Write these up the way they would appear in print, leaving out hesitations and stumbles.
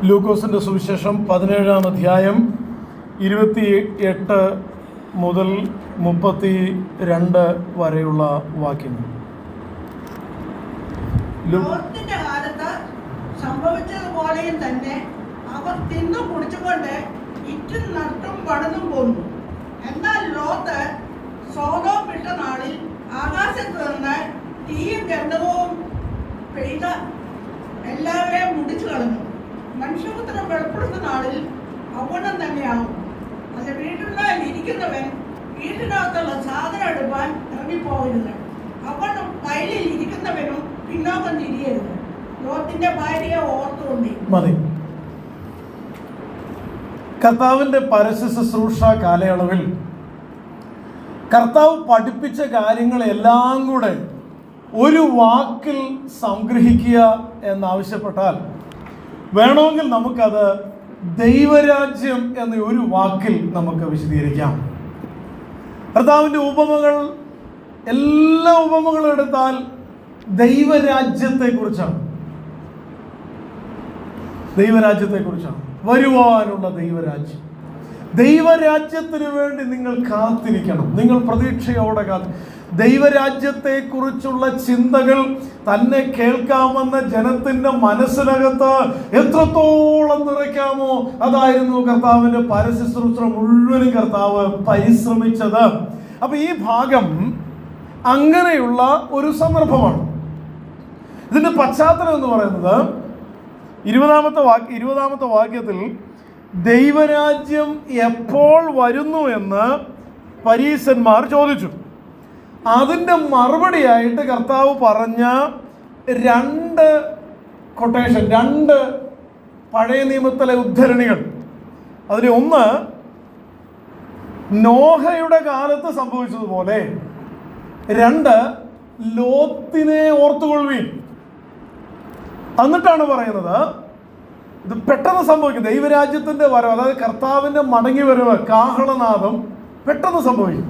ലൂക്കോസിൻ്റെ സുവിശേഷം 17-ാം അധ്യായം 28 മുതൽ 32 വരെയുള്ള വാക്യങ്ങൾ. ലോത്തിന്റെ കാലത്ത് സംഭവിച്ചതുപോലെയും തന്നെ അവർ തിന്നു കുടിച്ചുകൊണ്ട് ഇറ്റും നട്ടും പണിതും പോന്നു. എന്നാൽ ലോത്ത് സോദോം വിട്ട നാളിൽ ആകാശത്ത് നിന്ന് തീയും ഗന്ധകവും പെയ്ത എല്ലാവരെയും മുടിച്ചു കളഞ്ഞു. മനുഷ്യപുത്രൻ വെളിപ്പെടുന്ന നാളിൽ അവണ്ണം തന്നെയാവും. അത് വീട്ടിനുള്ളിൽ ഇരിക്കുന്നവൻ വീട്ടിനകത്തുള്ള സാധനം എടുപ്പാൻ ഇറങ്ങിപ്പോകരുത്. അവണ്ണം വയലിൽ ഇരിക്കുന്നവനും പിന്നോക്കം തിരിയരുത്. ലോത്തിന്റെ ഭാര്യയെ ഓർത്തുകൊണ്ടേ മതി. കർത്താവിൻ്റെ പരസ്യ ശുശ്രൂഷ കാലയളവിൽ കർത്താവ് പഠിപ്പിച്ച കാര്യങ്ങളെല്ലാം കൂടെ ഒരു വാക്കിൽ സംഗ്രഹിക്കുക എന്നാവശ്യപ്പെട്ടാൽ വേണമെങ്കിൽ നമുക്കത് ദൈവരാജ്യം എന്ന ഒരു വാക്കിൽ നമുക്ക് വിശദീകരിക്കാം. കർത്താവിൻ്റെ ഉപമകൾ, എല്ലാ ഉപമകളും എടുത്താൽ ദൈവരാജ്യത്തെക്കുറിച്ചാണ്. വരുവാനുള്ള ദൈവരാജ്യം. ദൈവരാജ്യത്തിന് വേണ്ടി നിങ്ങൾ കാത്തിരിക്കണം. നിങ്ങൾ പ്രതീക്ഷയോടെ ദൈവരാജ്യത്തെക്കുറിച്ചുള്ള ചിന്തകൾ തന്നെ കേൾക്കാമെന്ന ജനത്തിൻ്റെ മനസ്സിനകത്ത് എത്രത്തോളം നിറയ്ക്കാമോ അതായിരുന്നു കർത്താവിൻ്റെ പരസ്യശുശ്രൂഷ മുഴുവനും കർത്താവ് പരിശ്രമിച്ചത്. അപ്പൊ ഈ ഭാഗം അങ്ങനെയുള്ള ഒരു സന്ദർഭമാണ്. ഇതിൻ്റെ പശ്ചാത്തലം എന്ന് പറയുന്നത് 20-ാമത്തെ വാക്യത്തിൽ ദൈവരാജ്യം എപ്പോൾ വരുന്നു എന്ന് പരീശന്മാർ ചോദിച്ചു. അതിൻ്റെ മറുപടിയായിട്ട് കർത്താവ് പറഞ്ഞ രണ്ട് പഴയ നിയമത്തിലെ ഉദ്ധരണികൾ. അതിൽ ഒന്ന് നോഹയുടെ കാലത്ത് സംഭവിച്ചതുപോലെ, 2 ലോത്തിനെ ഓർത്തുകൊള്ളുവീൻ. എന്നിട്ടാണ് പറയുന്നത് ഇത് പെട്ടെന്ന് സംഭവിക്കും. ദൈവരാജ്യത്തിൻ്റെ വരവ്, അതായത് കർത്താവിൻ്റെ മടങ്ങി വരവ്, കാഹളനാദം പെട്ടെന്ന് സംഭവിക്കും.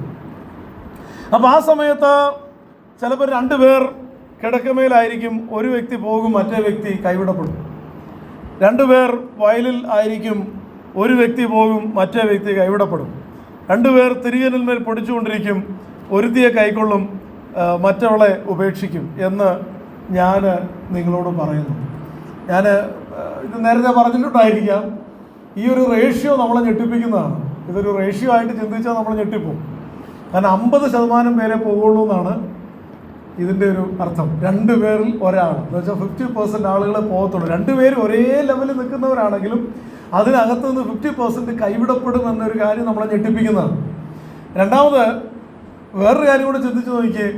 അപ്പോൾ ആ സമയത്ത് ചിലപ്പോൾ 2 പേർ കിടക്കമേലായിരിക്കും. ഒരു വ്യക്തി പോകും, മറ്റേ വ്യക്തി കൈവിടപ്പെടും. 2 പേർ വയലിൽ ആയിരിക്കും. ഒരു വ്യക്തി പോകും, മറ്റേ വ്യക്തി കൈവിടപ്പെടും. 2 പേർ തിരികനിന്മേൽ പൊടിച്ചുകൊണ്ടിരിക്കും. ഒരുത്തിയെ കൈക്കൊള്ളും, മറ്റവളെ ഉപേക്ഷിക്കും എന്ന് ഞാൻ നിങ്ങളോട് പറയുന്നു. ഞാൻ ഇത് നേരത്തെ പറഞ്ഞിട്ടുണ്ടായിരിക്കാം. ഈ ഒരു റേഷ്യോ നമ്മളെ ഞെട്ടിപ്പിക്കുന്നതാണ്. ഇതൊരു റേഷ്യോ ആയിട്ട് ചിന്തിച്ചാൽ നമ്മൾ ഞെട്ടിപ്പോകും. കാരണം 50% പേരെ പോകുള്ളൂ എന്നാണ് ഇതിൻ്റെ ഒരു അർത്ഥം. 2 പേരിൽ ഒരാൾ എന്ന് വെച്ചാൽ 50% ആളുകളെ പോകത്തുള്ളൂ. 2 പേര് ഒരേ ലെവലിൽ നിൽക്കുന്നവരാണെങ്കിലും അതിനകത്ത് നിന്ന് 50% കൈവിടപ്പെടും എന്നൊരു കാര്യം നമ്മളെ ഞെട്ടിപ്പിക്കുന്നതാണ്. രണ്ടാമത് വേറൊരു കാര്യം കൂടെ ചിന്തിച്ച് നോക്കിയേ.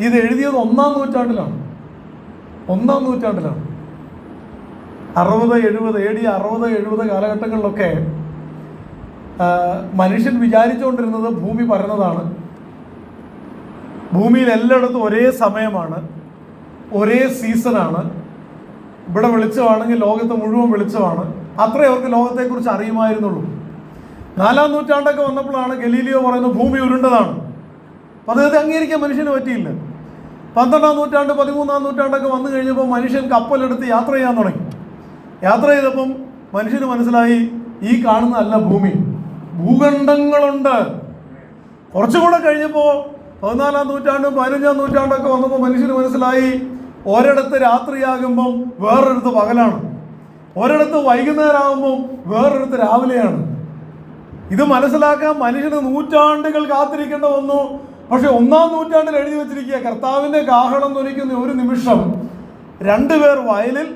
ഇത് എഴുതിയത് 1-ാം നൂറ്റാണ്ടിലാണ്. 1-ാം നൂറ്റാണ്ടിലാണ്. 60-70 AD 60-70 കാലഘട്ടങ്ങളിലൊക്കെ മനുഷ്യൻ വിചാരിച്ചുകൊണ്ടിരുന്നത് ഭൂമി പരന്നതാണ്. ഭൂമിയിൽ എല്ലായിടത്തും ഒരേ സമയമാണ്, ഒരേ സീസണാണ്. ഇവിടെ വെളിച്ചമാണെങ്കിൽ ലോകത്ത് മുഴുവൻ വെളിച്ചമാണ്. അത്രേ അവർക്ക് ലോകത്തെക്കുറിച്ച് അറിയുമായിരുന്നുള്ളൂ. 4-ാം നൂറ്റാണ്ടൊക്കെ വന്നപ്പോഴാണ് ഗലീലിയോ പറയുന്നത് ഭൂമി ഉരുണ്ടതാണ്. അപ്പോൾ അത് അംഗീകരിക്കാൻ മനുഷ്യന് പറ്റിയില്ല. 12-ാം നൂറ്റാണ്ട് 13-ാം നൂറ്റാണ്ടൊക്കെ വന്നു കഴിഞ്ഞപ്പോൾ മനുഷ്യൻ കപ്പലെടുത്ത് യാത്ര ചെയ്യാൻ തുടങ്ങി. യാത്ര ചെയ്തപ്പം മനുഷ്യന് മനസ്സിലായി ഈ കാണുന്നതല്ല ഭൂമി, ഭൂഖണ്ഡങ്ങളുണ്ട്. കുറച്ചുകൂടെ കഴിഞ്ഞപ്പോൾ 14-ാം നൂറ്റാണ്ടും 15-ാം നൂറ്റാണ്ടൊക്കെ വന്നപ്പോൾ മനുഷ്യന് മനസ്സിലായി ഒരിടത്ത് രാത്രിയാകുമ്പം വേറൊരിടത്ത് പകലാണ്, ഒരിടത്ത് വൈകുന്നേരമാകുമ്പം വേറൊരിടത്ത് രാവിലെയാണ്. ഇത് മനസ്സിലാക്കാൻ മനുഷ്യന് നൂറ്റാണ്ടുകൾ കാത്തിരിക്കേണ്ട വന്നു. പക്ഷെ 1-ാം നൂറ്റാണ്ടിൽ എഴുതി വെച്ചിരിക്കുക കർത്താവിൻ്റെ കാഹളം ധ്വനിക്കുന്ന ഒരു നിമിഷം 2 പേർ വയലിൽ,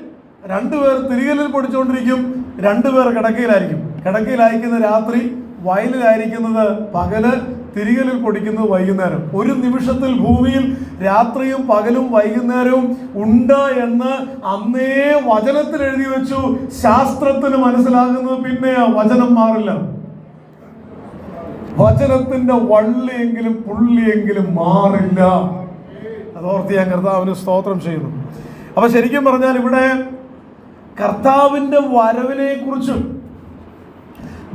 2 പേർ തിരികലിൽ പൊടിച്ചുകൊണ്ടിരിക്കും, 2 പേർ കിടക്കയിലായിരിക്കും. കിടക്കയിലായിരിക്കുന്ന രാത്രി, വയലിലായിരിക്കുന്നത് പകല്, തിരികലിൽ പൊടിക്കുന്നത് വൈകുന്നേരം. ഒരു നിമിഷത്തിൽ ഭൂമിയിൽ രാത്രിയും പകലും വൈകുന്നേരവും ഉണ്ട് എന്ന് അന്നേ വചനത്തിൽ എഴുതി വെച്ചു. ശാസ്ത്രത്തിന് മനസ്സിലാകുന്നത് പിന്നെ വചനം മാറില്ല. വചനത്തിന്റെ വള്ളിയെങ്കിലും പുള്ളിയെങ്കിലും മാറില്ല. അതോർത്ത് ഞാൻ കർത്താവിന് സ്തോത്രം ചെയ്യുന്നു. അപ്പൊ ശരിക്കും പറഞ്ഞാൽ ഇവിടെ കർത്താവിന്റെ വരവിനെ കുറിച്ചും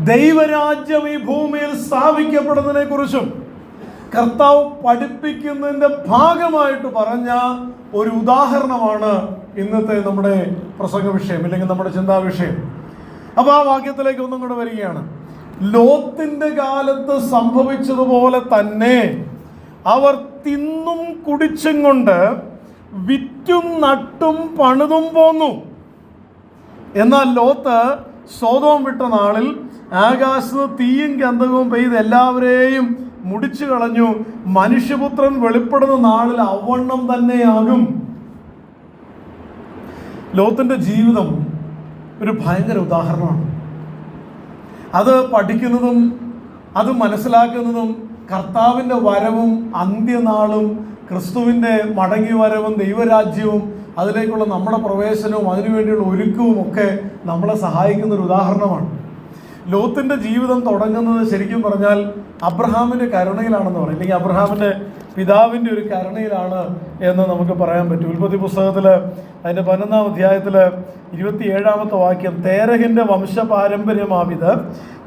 ദൈവരാജ്യം ഈ ഭൂമിയിൽ സ്ഥാപിക്കപ്പെടുന്നതിനെ കുറിച്ചും കർത്താവ് പഠിപ്പിക്കുന്നതിൻ്റെ ഭാഗമായിട്ട് പറഞ്ഞ ഒരു ഉദാഹരണമാണ് ഇന്നത്തെ നമ്മുടെ പ്രസംഗ വിഷയം, അല്ലെങ്കിൽ നമ്മുടെ ചിന്താ വിഷയം. അപ്പൊ ആ വാക്യത്തിലേക്ക് ഒന്നും കൂടെ വരികയാണ്. ലോത്തിന്റെ കാലത്ത് സംഭവിച്ചതുപോലെ തന്നെ അവർ തിന്നും കുടിച്ചും കൊണ്ട് വിറ്റും നട്ടും പണിതും പോന്നു. എന്നാൽ ലോത്ത് സോദോം വിട്ട നാളിൽ ആകാശത്ത് തീയും ഗന്ധകവും പെയ്ത് എല്ലാവരെയും മുടിച്ചു കളഞ്ഞു. മനുഷ്യപുത്രൻ വെളിപ്പെടുന്ന നാളിൽ അവണ്ണം തന്നെയാകും. ലോത്തിന്റെ ജീവിതം ഒരു ഭയങ്കര ഉദാഹരണമാണ്. അത് പഠിക്കുന്നതും അത് മനസ്സിലാക്കുന്നതും കർത്താവിൻ്റെ വരവും അന്ത്യനാളും ക്രിസ്തുവിൻ്റെ മടങ്ങി വരവും ദൈവരാജ്യവും അതിലേക്കുള്ള നമ്മുടെ പ്രവേശനവും അതിനുവേണ്ടിയുള്ള ഒരുക്കവും ഒക്കെ നമ്മളെ സഹായിക്കുന്ന ഒരു ഉദാഹരണമാണ്. ലോത്തിൻ്റെ ജീവിതം തുടങ്ങുന്നത് ശരിക്കും പറഞ്ഞാൽ അബ്രഹാമിൻ്റെ കരുണയിലാണെന്ന് പറയും, അല്ലെങ്കിൽ അബ്രഹാമിൻ്റെ പിതാവിൻ്റെ ഒരു കരുണയിലാണ് എന്ന് നമുക്ക് പറയാൻ പറ്റും. ഉൽപ്പത്തി പുസ്തകത്തിൽ അതിൻ്റെ 11-ാം അധ്യായത്തിൽ 27-ാമത്തെ വാക്യം, തേരഹിൻ്റെ വംശപാരമ്പര്യമാവിത്.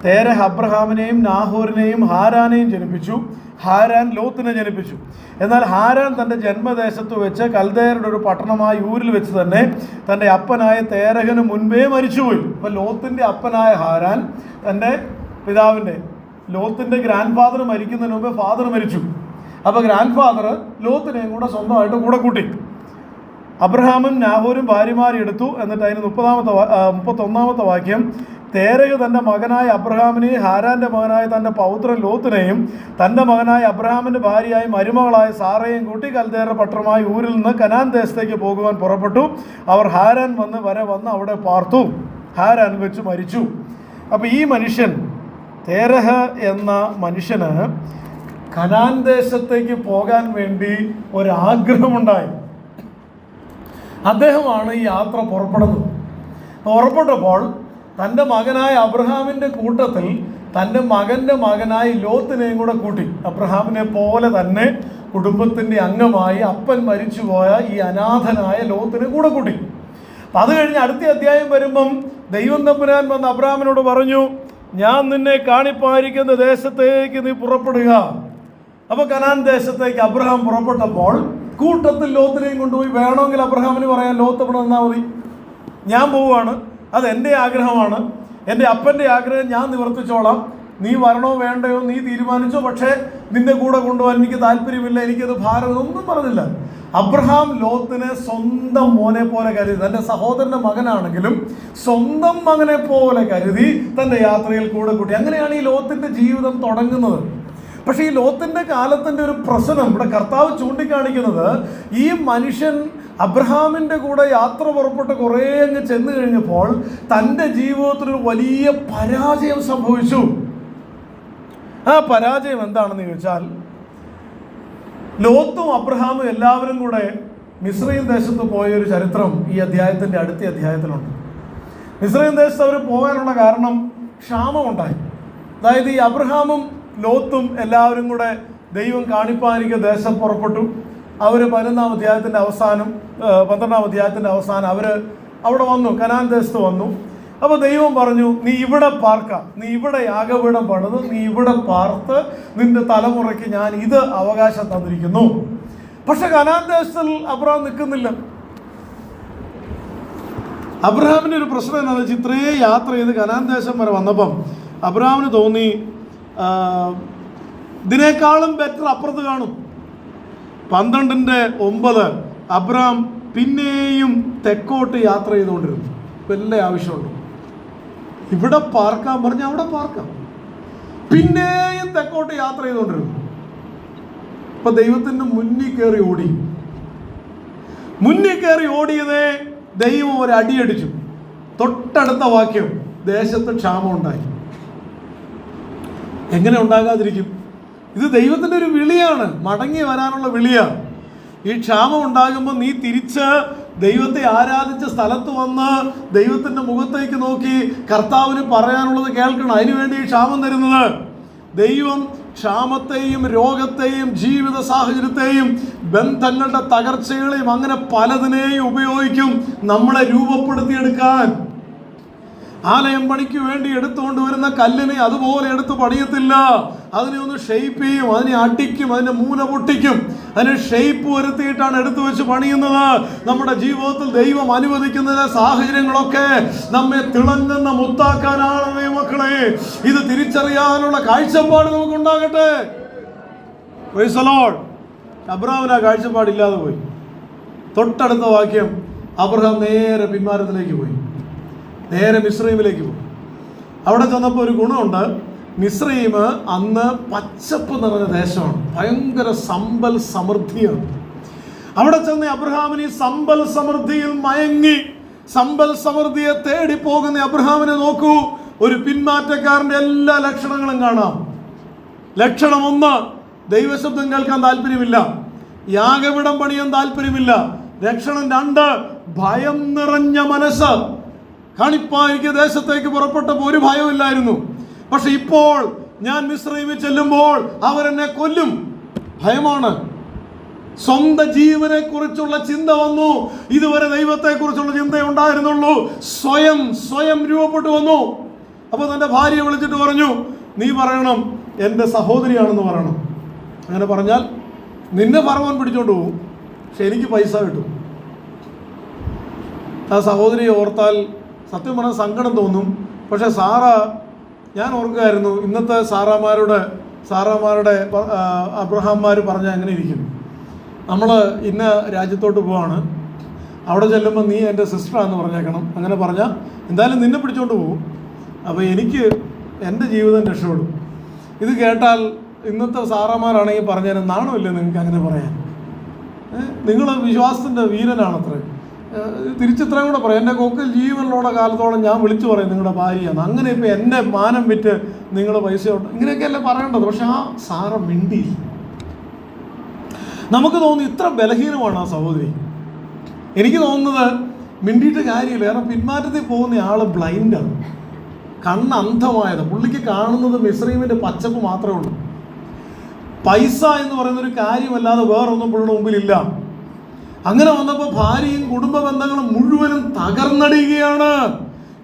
തേരഹ് അബ്രഹാമിനെയും നാഹോറിനെയും ഹാരാനെയും ജനിപ്പിച്ചു. ഹാരാൻ ലോത്തിനെ ജനിപ്പിച്ചു. എന്നാൽ ഹാരാൻ തൻ്റെ ജന്മദേശത്ത് വെച്ച് കൽദയരുടെ ഒരു പട്ടണമായ ഊരിൽ വെച്ച് തന്നെ തൻ്റെ അപ്പനായ തേരഹിന് മുൻപേ മരിച്ചുപോയി. അപ്പോൾ ലോത്തിൻ്റെ അപ്പനായ ഹാരാൻ തൻ്റെ പിതാവിൻ്റെ ലോത്തിൻ്റെ ഗ്രാൻഡ് ഫാദർ മരിക്കുന്നതിന് മുമ്പേ ഫാദർ മരിച്ചു. അപ്പോൾ ഗ്രാൻഡ് ഫാദർ ലോത്തിനെയും കൂടെ സ്വന്തമായിട്ട് കൂടെ കൂട്ടി. അബ്രഹാമും നാഹോരും ഭാര്യമാരെ എടുത്തു. എന്നിട്ട് അതിന് 31-ാമത്തെ വാക്യം, തേരഹ് തൻ്റെ മകനായ അബ്രഹാമിനെയും ഹാരാൻ്റെ മകനായ തൻ്റെ പൗത്രൻ ലോത്തിനെയും തൻ്റെ മകനായ അബ്രഹാമിൻ്റെ ഭാര്യയായി മരുമകളായ സാറയെയും കൂട്ടി കൽദയരുടെ പട്ടണമായ ഊരിൽ നിന്ന് കനാൻ ദേശത്തേക്ക് പോകുവാൻ പുറപ്പെട്ടു. അവർ ഹാരാൻ വന്ന് അവിടെ പാർത്തു. ഹാരാൻ വെച്ച് മരിച്ചു. അപ്പോൾ ഈ മനുഷ്യൻ, തേരഹ് എന്ന മനുഷ്യന് കനാൻ ദേശത്തേക്ക് പോകാൻ വേണ്ടി ഒരാഗ്രഹമുണ്ടായി. അദ്ദേഹമാണ് ഈ യാത്ര പുറപ്പെട്ടപ്പോൾ തൻ്റെ മകനായ അബ്രഹാമിൻ്റെ കൂട്ടത്തിൽ തൻ്റെ മകൻ്റെ മകനായി ലോത്തിനെയും കൂടെ കൂട്ടി. അബ്രഹാമിനെ പോലെ തന്നെ കുടുംബത്തിൻ്റെ അംഗമായി അപ്പൻ മരിച്ചുപോയ ഈ അനാഥനായ ലോത്തിനെ കൂടെ കൂട്ടി. അപ്പം അത് കഴിഞ്ഞ് അടുത്ത അധ്യായം വരുമ്പം ദൈവം തമ്പുരാൻ വന്ന് അബ്രഹാമിനോട് പറഞ്ഞു, ഞാൻ നിന്നെ കാണിപ്പായിരിക്കുന്ന ദേശത്തേക്ക് നീ പുറപ്പെടുക. അപ്പോൾ കനാൻ ദേശത്തേക്ക് അബ്രഹാം പുറപ്പെട്ടപ്പോൾ കൂട്ടത്തിൽ ലോത്തിനെയും കൊണ്ടുപോയി. വേണമെങ്കിൽ അബ്രഹാമിന് പറയാൻ, ലോത്ത് ഇവിടെ നിന്നാൽ മതി, ഞാൻ പോവുകയാണ്, അതെൻ്റെ ആഗ്രഹമാണ്, എൻ്റെ അപ്പൻ്റെ ആഗ്രഹം ഞാൻ നിവർത്തിച്ചോളാം, നീ വരണോ വേണ്ടയോ നീ തീരുമാനിച്ചോ, പക്ഷേ നിന്റെ കൂടെ കൊണ്ടുപോകാൻ എനിക്ക് താല്പര്യമില്ല, എനിക്കത് ഭാരം, ഒന്നും പറഞ്ഞില്ല. അബ്രഹാം ലോത്തിനെ സ്വന്തം മോനെ പോലെ കരുതി, തൻ്റെ സഹോദരൻ്റെ മകനാണെങ്കിലും സ്വന്തം മകനെ പോലെ കരുതി തൻ്റെ യാത്രയിൽ കൂടെ കൂട്ടി. അങ്ങനെയാണ് ഈ ലോത്തിൻ്റെ ജീവിതം തുടങ്ങുന്നത്. പക്ഷേ ഈ ലോത്തിൻ്റെ കാലത്തിൻ്റെ ഒരു പ്രശ്നം ഇവിടെ കർത്താവ് ചൂണ്ടിക്കാണിക്കുന്നത്, ഈ മനുഷ്യൻ അബ്രഹാമിൻ്റെ കൂടെ യാത്ര പുറപ്പെട്ട് കുറേ അങ്ങ് ചെന്ന് കഴിഞ്ഞപ്പോൾ തൻ്റെ ജീവിതത്തിലൊരു വലിയ പരാജയം സംഭവിച്ചു. ആ പരാജയം എന്താണെന്ന് ചോദിച്ചാൽ, ലോത്തും അബ്രഹാമും എല്ലാവരും കൂടെ മിസ്രയീം ദേശത്ത് പോയൊരു ചരിത്രം ഈ അധ്യായത്തിൻ്റെ അടുത്ത അധ്യായത്തിലുണ്ട്. മിസ്രയീം ദേശത്ത് അവർ പോകാനുള്ള കാരണം ക്ഷാമമുണ്ടായി. അതായത് ഈ അബ്രഹാമും ലോത്തും എല്ലാവരും കൂടെ ദൈവം കാണിപ്പാനിക്ക് ദേശം പുറപ്പെട്ടു. അവർ 12-ാം അധ്യായത്തിൻ്റെ അവസാനം 12-ാം അധ്യായത്തിൻ്റെ അവസാനം അവർ അവിടെ വന്നു, കനാൻ ദേശത്ത് വന്നു. അപ്പോൾ ദൈവം പറഞ്ഞു, നീ ഇവിടെ പാർക്കാം, നീ ഇവിടെ യാഗപീഠം പണിത് നീ ഇവിടെ പാർത്ത് നിന്റെ തലമുറയ്ക്ക് ഞാൻ ഇത് അവകാശം തന്നിരിക്കുന്നു. പക്ഷെ കനാൻ ദേശത്തിൽ അബ്രഹാം നിൽക്കുന്നില്ല. അബ്രഹാമിൻ്റെ ഒരു പ്രശ്നം എന്താണെന്ന് വെച്ചാൽ, ഇത്രയും യാത്ര ചെയ്ത് കനാൻ ദേശം വരെ വന്നപ്പം അബ്രഹാമിന് തോന്നി ഇതിനേക്കാളും ബെറ്റർ അപ്പുറത്ത് കാണും. 12:9 അബ്രഹാം പിന്നെയും തെക്കോട്ട് യാത്ര ചെയ്തുകൊണ്ടിരുന്നു. വല്ല ആവശ്യമുണ്ട് ഇവിടെ പാർക്കാൻ പറഞ്ഞാൽ അവിടെ പാർക്കാം. പിന്നെയും തെക്കോട്ട് യാത്ര ചെയ്തുകൊണ്ടിരുന്നു. ഇപ്പൊ ദൈവത്തിൻ്റെ മുന്നിൽ കയറി ഓടിയതേ ദൈവം ഒരു അടിയടിച്ചു. തൊട്ടടുത്ത വാക്യം, ദേശത്ത് ക്ഷാമം ഉണ്ടായി. എങ്ങനെ ഉണ്ടാകാതിരിക്കും? ഇത് ദൈവത്തിൻ്റെ ഒരു വിളിയാണ്, മടങ്ങി വരാനുള്ള വിളിയാണ്. ഈ ക്ഷാമം ഉണ്ടാകുമ്പോൾ നീ തിരിച്ച് ദൈവത്തെ ആരാധിച്ച സ്ഥലത്ത് വന്ന് ദൈവത്തിൻ്റെ മുഖത്തേക്ക് നോക്കി കർത്താവിന് പറയാനുള്ളത് കേൾക്കണം. അതിനുവേണ്ടി ഈ ക്ഷാമം തരുന്നത്. ദൈവം ക്ഷാമത്തെയും രോഗത്തെയും ജീവിത സാഹചര്യത്തെയും ബന്ധങ്ങളുടെ തകർച്ചകളെയും അങ്ങനെ പലതിനെയും ഉപയോഗിക്കും നമ്മളെ രൂപപ്പെടുത്തിയെടുക്കാൻ. ആലയം പണിക്ക് വേണ്ടി എടുത്തുകൊണ്ട് വരുന്ന കല്ലിനെ അതുപോലെ എടുത്ത് പണിയത്തില്ല. അതിനെ ഒന്ന് ഷെയ്പ്പ് ചെയ്യും, അതിനെ അടിക്കും, അതിന്റെ മൂല പൊട്ടിക്കും, അതിനെ ഷെയ്പ്പ് വരുത്തിയിട്ടാണ് എടുത്തു വെച്ച് പണിയുന്നത്. നമ്മുടെ ജീവിതത്തിൽ ദൈവം അനുവദിക്കുന്ന സാഹചര്യങ്ങളൊക്കെ നമ്മെ തിളങ്ങുന്ന മുത്താക്കാനാണ് ദൈവമക്കളെ. ഇത് തിരിച്ചറിയാനുള്ള കാഴ്ചപ്പാട് നമുക്കുണ്ടാകട്ടെ. Praise the Lord. അബ്രഹാമിന് ആ കാഴ്ചപ്പാടില്ലാതെ പോയി. തൊട്ടടുത്ത വാക്യം, അബ്രഹാം നേരെ പിന്മാറ്റത്തിലേക്ക് പോയി, നേരെ മിസ്രൈമിലേക്ക് പോയി. അവിടെ ചെന്നപ്പോൾ ഒരു ഗുണമുണ്ട്. മിസ്രൈം അന്ന് പച്ചപ്പ് നിറഞ്ഞ ദേശമാണ്, ഭയങ്കര സമ്പൽ സമൃദ്ധിയാണ്. അവിടെ ചെന്ന് അബ്രഹാമിന് ഈ സമ്പൽ സമൃദ്ധിയിൽ മയങ്ങി സമ്പൽ സമൃദ്ധിയെ തേടി പോകുന്ന അബ്രഹാമിനെ നോക്കൂ. ഒരു പിന്മാറ്റക്കാരൻ്റെ എല്ലാ ലക്ഷണങ്ങളും കാണാം. ലക്ഷണം 1, ദൈവശബ്ദം കേൾക്കാൻ താല്പര്യമില്ല, യാഗപീഠം പണിയാൻ താല്പര്യമില്ല. ലക്ഷണം 2, ഭയം നിറഞ്ഞ മനസ്സ്. കാണിപ്പായിരിക്കും ദേശത്തേക്ക് പുറപ്പെട്ടപ്പോൾ ഒരു ഭയമില്ലായിരുന്നു. പക്ഷെ ഇപ്പോൾ ഞാൻ മിസ്രൈമിൽ ചെല്ലുമ്പോൾ അവരെന്നെ കൊല്ലും, ഭയമാണ്. സ്വന്തം ജീവനെ കുറിച്ചുള്ള ചിന്ത വന്നു. ഇതുവരെ ദൈവത്തെ കുറിച്ചുള്ള ചിന്ത ഉണ്ടായിരുന്നുള്ളൂ. സ്വയം രൂപപ്പെട്ടു വന്നു. അപ്പൊ തന്റെ ഭാര്യയെ വിളിച്ചിട്ട് പറഞ്ഞു, നീ പറയണം എൻ്റെ സഹോദരിയാണെന്ന് പറയണം. അങ്ങനെ പറഞ്ഞാൽ നിന്നെ ഫറവോൻ പിടിച്ചോണ്ട് പോകും, പക്ഷെ എനിക്ക് പൈസ കിട്ടും. ആ സഹോദരിയെ ഓർത്താൽ സത്യം പറഞ്ഞാൽ സങ്കടം തോന്നും. പക്ഷെ ഞാൻ ഓർക്കുകയായിരുന്നു, ഇന്നത്തെ സാറാമാരുടെ അബ്രഹാംമാർ പറഞ്ഞാൽ എങ്ങനെ ഇരിക്കും. നമ്മൾ ഇന്ന രാജ്യത്തോട്ട് പോവാണ്, അവിടെ ചെല്ലുമ്പോൾ നീ എൻ്റെ സിസ്റ്ററാന്ന് പറഞ്ഞേക്കണം. അങ്ങനെ പറഞ്ഞാൽ എന്തായാലും നിന്നെ പിടിച്ചോണ്ട് പോകും. അപ്പോൾ എനിക്ക് എൻ്റെ ജീവിതം രക്ഷപ്പെടും. ഇത് കേട്ടാൽ ഇന്നത്തെ സാറാമാരാണെങ്കിൽ പറഞ്ഞാൽ നാണമില്ലേ നിങ്ങൾക്ക് അങ്ങനെ പറയാൻ? നിങ്ങൾ വിശ്വാസത്തിൻ്റെ വീരനാണത്രേ. തിരിച്ചിത്രയും കൂടെ പറയാം, എൻ്റെ കൊക്കിൽ ജീവനുള്ള കാലത്തോളം ഞാൻ വിളിച്ചു പറയും നിങ്ങളുടെ ഭാര്യയാണ്. അങ്ങനെ ഇപ്പോൾ എൻ്റെ മാനം വിറ്റ് നിങ്ങൾ പൈസ ഉണ്ട്, ഇങ്ങനെയൊക്കെയല്ലേ പറയേണ്ടത്. പക്ഷെ ആ സാറ മിണ്ടി. നമുക്ക് തോന്നുന്നു ഇത്ര ബലഹീനമാണ് ആ സഹോദരി. എനിക്ക് തോന്നുന്നത് മിണ്ടിയിട്ട് കാര്യമില്ല. കാരണം പിന്മാറ്റത്തിൽ പോകുന്ന ആൾ ബ്ലൈൻഡാണ്, കണ്ണ് അന്ധമായത്. പുള്ളിക്ക് കാണുന്നത് മിസ്രൈമിൻ്റെ പച്ചപ്പ് മാത്രമേ ഉള്ളൂ. പൈസ എന്ന് പറയുന്നൊരു കാര്യമല്ലാതെ വേറൊന്നും പുള്ളിയുടെ മുമ്പിലില്ല. അങ്ങനെ വന്നപ്പോൾ ഭാര്യയും കുടുംബ ബന്ധങ്ങളും മുഴുവനും തകർന്നടിയുകയാണ്.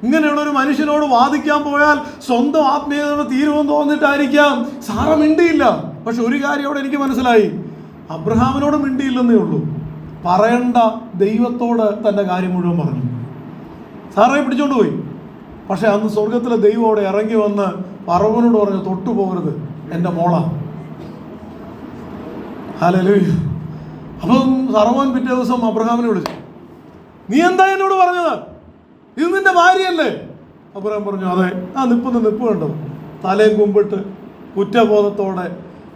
ഇങ്ങനെയുള്ള ഒരു മനുഷ്യനോട് വാദിക്കാൻ പോയാൽ സ്വന്തം ആത്മീയതയോട് തീരുമെന്ന് തോന്നിയിട്ടായിരിക്കാം സാറ മിണ്ടിയില്ല. പക്ഷെ ഒരു കാര്യം അവിടെ എനിക്ക് മനസ്സിലായി, അബ്രഹാമിനോട് മിണ്ടിയില്ലെന്നേ ഉള്ളൂ, പറയേണ്ട ദൈവത്തോട് തൻ്റെ കാര്യം മുഴുവൻ പറഞ്ഞു. സാറയെ പിടിച്ചോണ്ട് പോയി. പക്ഷെ അന്ന് സ്വർഗത്തിലെ ദൈവം അവിടെ ഇറങ്ങി വന്ന് ഫറവോനോട് പറഞ്ഞു, തൊട്ടു പോകരുത്, എൻ്റെ മോളാ. ഹല്ലേലൂയ. അപ്പം ഫറവോൻ പിറ്റേ ദിവസം അബ്രഹാമിനെ വിളിച്ചു, നീ എന്താ എന്നോട് പറഞ്ഞത്? ഇത് നിന്റെ ഭാര്യയല്ലേ? അബ്രഹാം പറഞ്ഞു, അതെ. നിപ്പ് കണ്ടോ? തലയും കുമ്പിട്ട് കുറ്റബോധത്തോടെ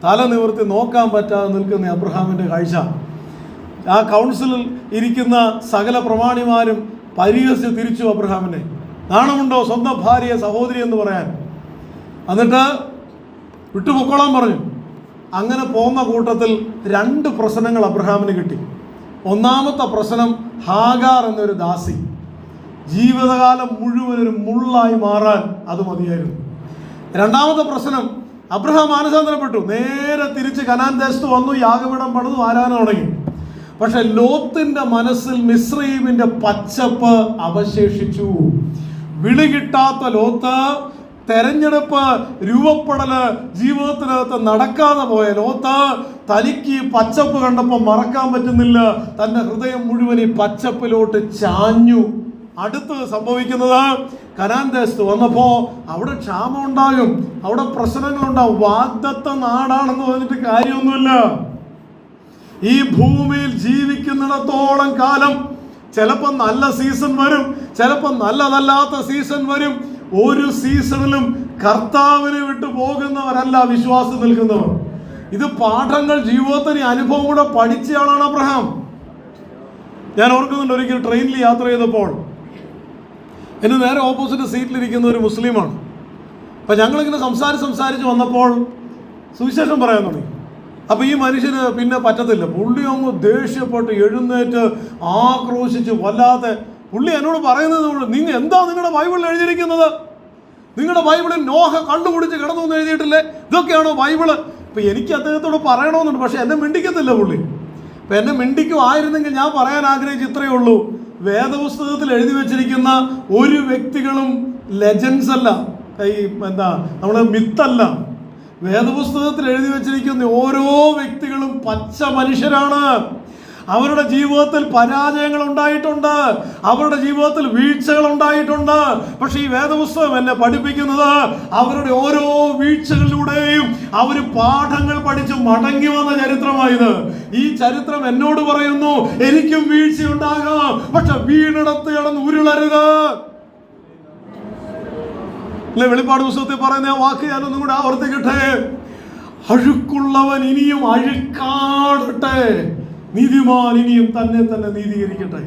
തല നിവർത്തി നോക്കാൻ പറ്റാതെ നിൽക്കുന്ന അബ്രഹാമിൻ്റെ കാഴ്ച. ആ കൗൺസിലിൽ ഇരിക്കുന്ന സകല പ്രമാണിമാരും പരിഹസിച്ച് തിരിച്ചു അബ്രഹാമിനെ. നാണമുണ്ടോ സ്വന്തം ഭാര്യയെ സഹോദരി എന്ന് പറയാൻ? എന്നിട്ട് വിട്ടുപൊക്കോളാൻ പറഞ്ഞു. അങ്ങനെ പോകുന്ന കൂട്ടത്തിൽ 2 പ്രശ്നങ്ങൾ അബ്രഹാമിന് കിട്ടി. ഒന്നാമത്തെ പ്രശ്നം, ഹാഗാർ എന്നൊരു ദാസി. ജീവിതകാലം മുഴുവൻ ഒരു മുള്ളായി മാറാൻ അത് മതിയായിരുന്നു. രണ്ടാമത്തെ പ്രശ്നം, അബ്രഹാം മാനസാന്തരപ്പെട്ടു, നേരെ തിരിച്ച് കനാൻ ദേശത്ത് വന്നു, യാഗപീഠം പണിതു, ആരാധന തുടങ്ങി. പക്ഷെ ലോത്തിന്റെ മനസ്സിൽ മിസ്രയീമിന്റെ പച്ചപ്പ് അവശേഷിച്ചു. വിളി കിട്ടാത്ത ലോത്ത്, തെരഞ്ഞെടുപ്പ് രൂപപ്പെടല് ജീവിതത്തിനകത്ത് നടക്കാതെ പോയ ലോത്ത്, തനിക്ക് പച്ചപ്പ് കണ്ടപ്പോൾ മറക്കാൻ പറ്റുന്നില്ല. തൻ്റെ ഹൃദയം മുഴുവൻ ഈ പച്ചപ്പിലോട്ട് ചാഞ്ഞു. അടുത്ത് സംഭവിക്കുന്നത്, കനാൻ ദേശത്ത് വന്നപ്പോൾ അവിടെ ക്ഷാമം ഉണ്ടാകും, അവിടെ പ്രശ്നങ്ങളുണ്ടാകും. വാഗ്ദത്ത നാടാണെന്ന് പറഞ്ഞിട്ട് കാര്യമൊന്നുമില്ല. ഈ ഭൂമിയിൽ ജീവിക്കുന്നിടത്തോളം കാലം ചിലപ്പോൾ നല്ല സീസൺ വരും, ചിലപ്പോൾ നല്ലതല്ലാത്ത സീസൺ വരും. ഒരു സീസണിലും കർത്താവിനെ വിട്ടു പോകുന്നവരല്ല വിശ്വാസം നിൽക്കുന്നവർ. ഇത് പാഠങ്ങൾ ജീവിതത്തിന് അനുഭവം കൂടെ പഠിച്ചയാളാണ് അബ്രഹാം. ഞാൻ ഓർക്കുന്നുണ്ട്, ഒരിക്കൽ ട്രെയിനിൽ യാത്ര ചെയ്തപ്പോൾ എൻ്റെ നേരെ ഓപ്പോസിറ്റ് സീറ്റിലിരിക്കുന്ന ഒരു മുസ്ലിമാണ്. അപ്പം ഞങ്ങളിങ്ങനെ സംസാരിച്ച് വന്നപ്പോൾ സുവിശേഷം പറയാൻ തുടങ്ങി. അപ്പോൾ ഈ മനുഷ്യന് പിന്നെ പറ്റത്തില്ല. പുള്ളി അങ്ങ് ദേഷ്യപ്പെട്ട് എഴുന്നേറ്റ് ആക്രോശിച്ച് വല്ലാതെ പുള്ളി എന്നോട് പറയുന്നത്, നിങ്ങൾ എന്താ നിങ്ങളുടെ ബൈബിളിൽ എഴുതിയിരിക്കുന്നത്? നിങ്ങളുടെ ബൈബിളിൽ നോഹ കണ്ടുപിടിച്ച് കിടന്നു എന്ന് എഴുതിയിട്ടില്ലേ? ഇതൊക്കെയാണോ ബൈബിള്? ഇപ്പം എനിക്ക് അദ്ദേഹത്തോട് പറയണമെന്നുണ്ട്, പക്ഷെ എന്നെ മിണ്ടിക്കത്തില്ല പുള്ളി. അപ്പം എന്നെ മിണ്ടിക്കുമായിരുന്നെങ്കിൽ ഞാൻ പറയാൻ ആഗ്രഹിച്ച് ഇത്രയേ ഉള്ളൂ. വേദപുസ്തകത്തിൽ എഴുതി വെച്ചിരിക്കുന്ന ഒരു വ്യക്തികളും ലെജൻസ് അല്ല, നമ്മുടെ മിത്തല്ല. വേദപുസ്തകത്തിൽ എഴുതി വെച്ചിരിക്കുന്ന ഓരോ വ്യക്തികളും പച്ച മനുഷ്യരാണ്. അവരുടെ ജീവിതത്തിൽ പരാജയങ്ങൾ ഉണ്ടായിട്ടുണ്ട്, അവരുടെ ജീവിതത്തിൽ വീഴ്ചകൾ ഉണ്ടായിട്ടുണ്ട്. പക്ഷെ ഈ വേദപുസ്തകം എന്നെ പഠിപ്പിക്കുന്നത് അവരുടെ ഓരോ വീഴ്ചകളിലൂടെയും അവർ പാഠങ്ങൾ പഠിച്ച് മടങ്ങി വന്ന ചരിത്രമായത്. ഈ ചരിത്രം എന്നോട് പറയുന്നു, എനിക്കും വീഴ്ചയുണ്ടാകാം, പക്ഷെ വീണിടത്ത് കിടന്ന് ഉരുളരുത്. അല്ലെ, വെളിപ്പാട് പുസ്തകത്തിൽ പറയുന്ന ആ വാക്ക് ഞാനൊന്നും കൂടെ ആവർത്തിക്കട്ടെ. അഴുക്കുള്ളവൻ ഇനിയും അഴുക്കാടട്ടെ, നീതിമാൻ ഇനിയും തന്നെ തന്നെ നീതീകരിക്കട്ടെ,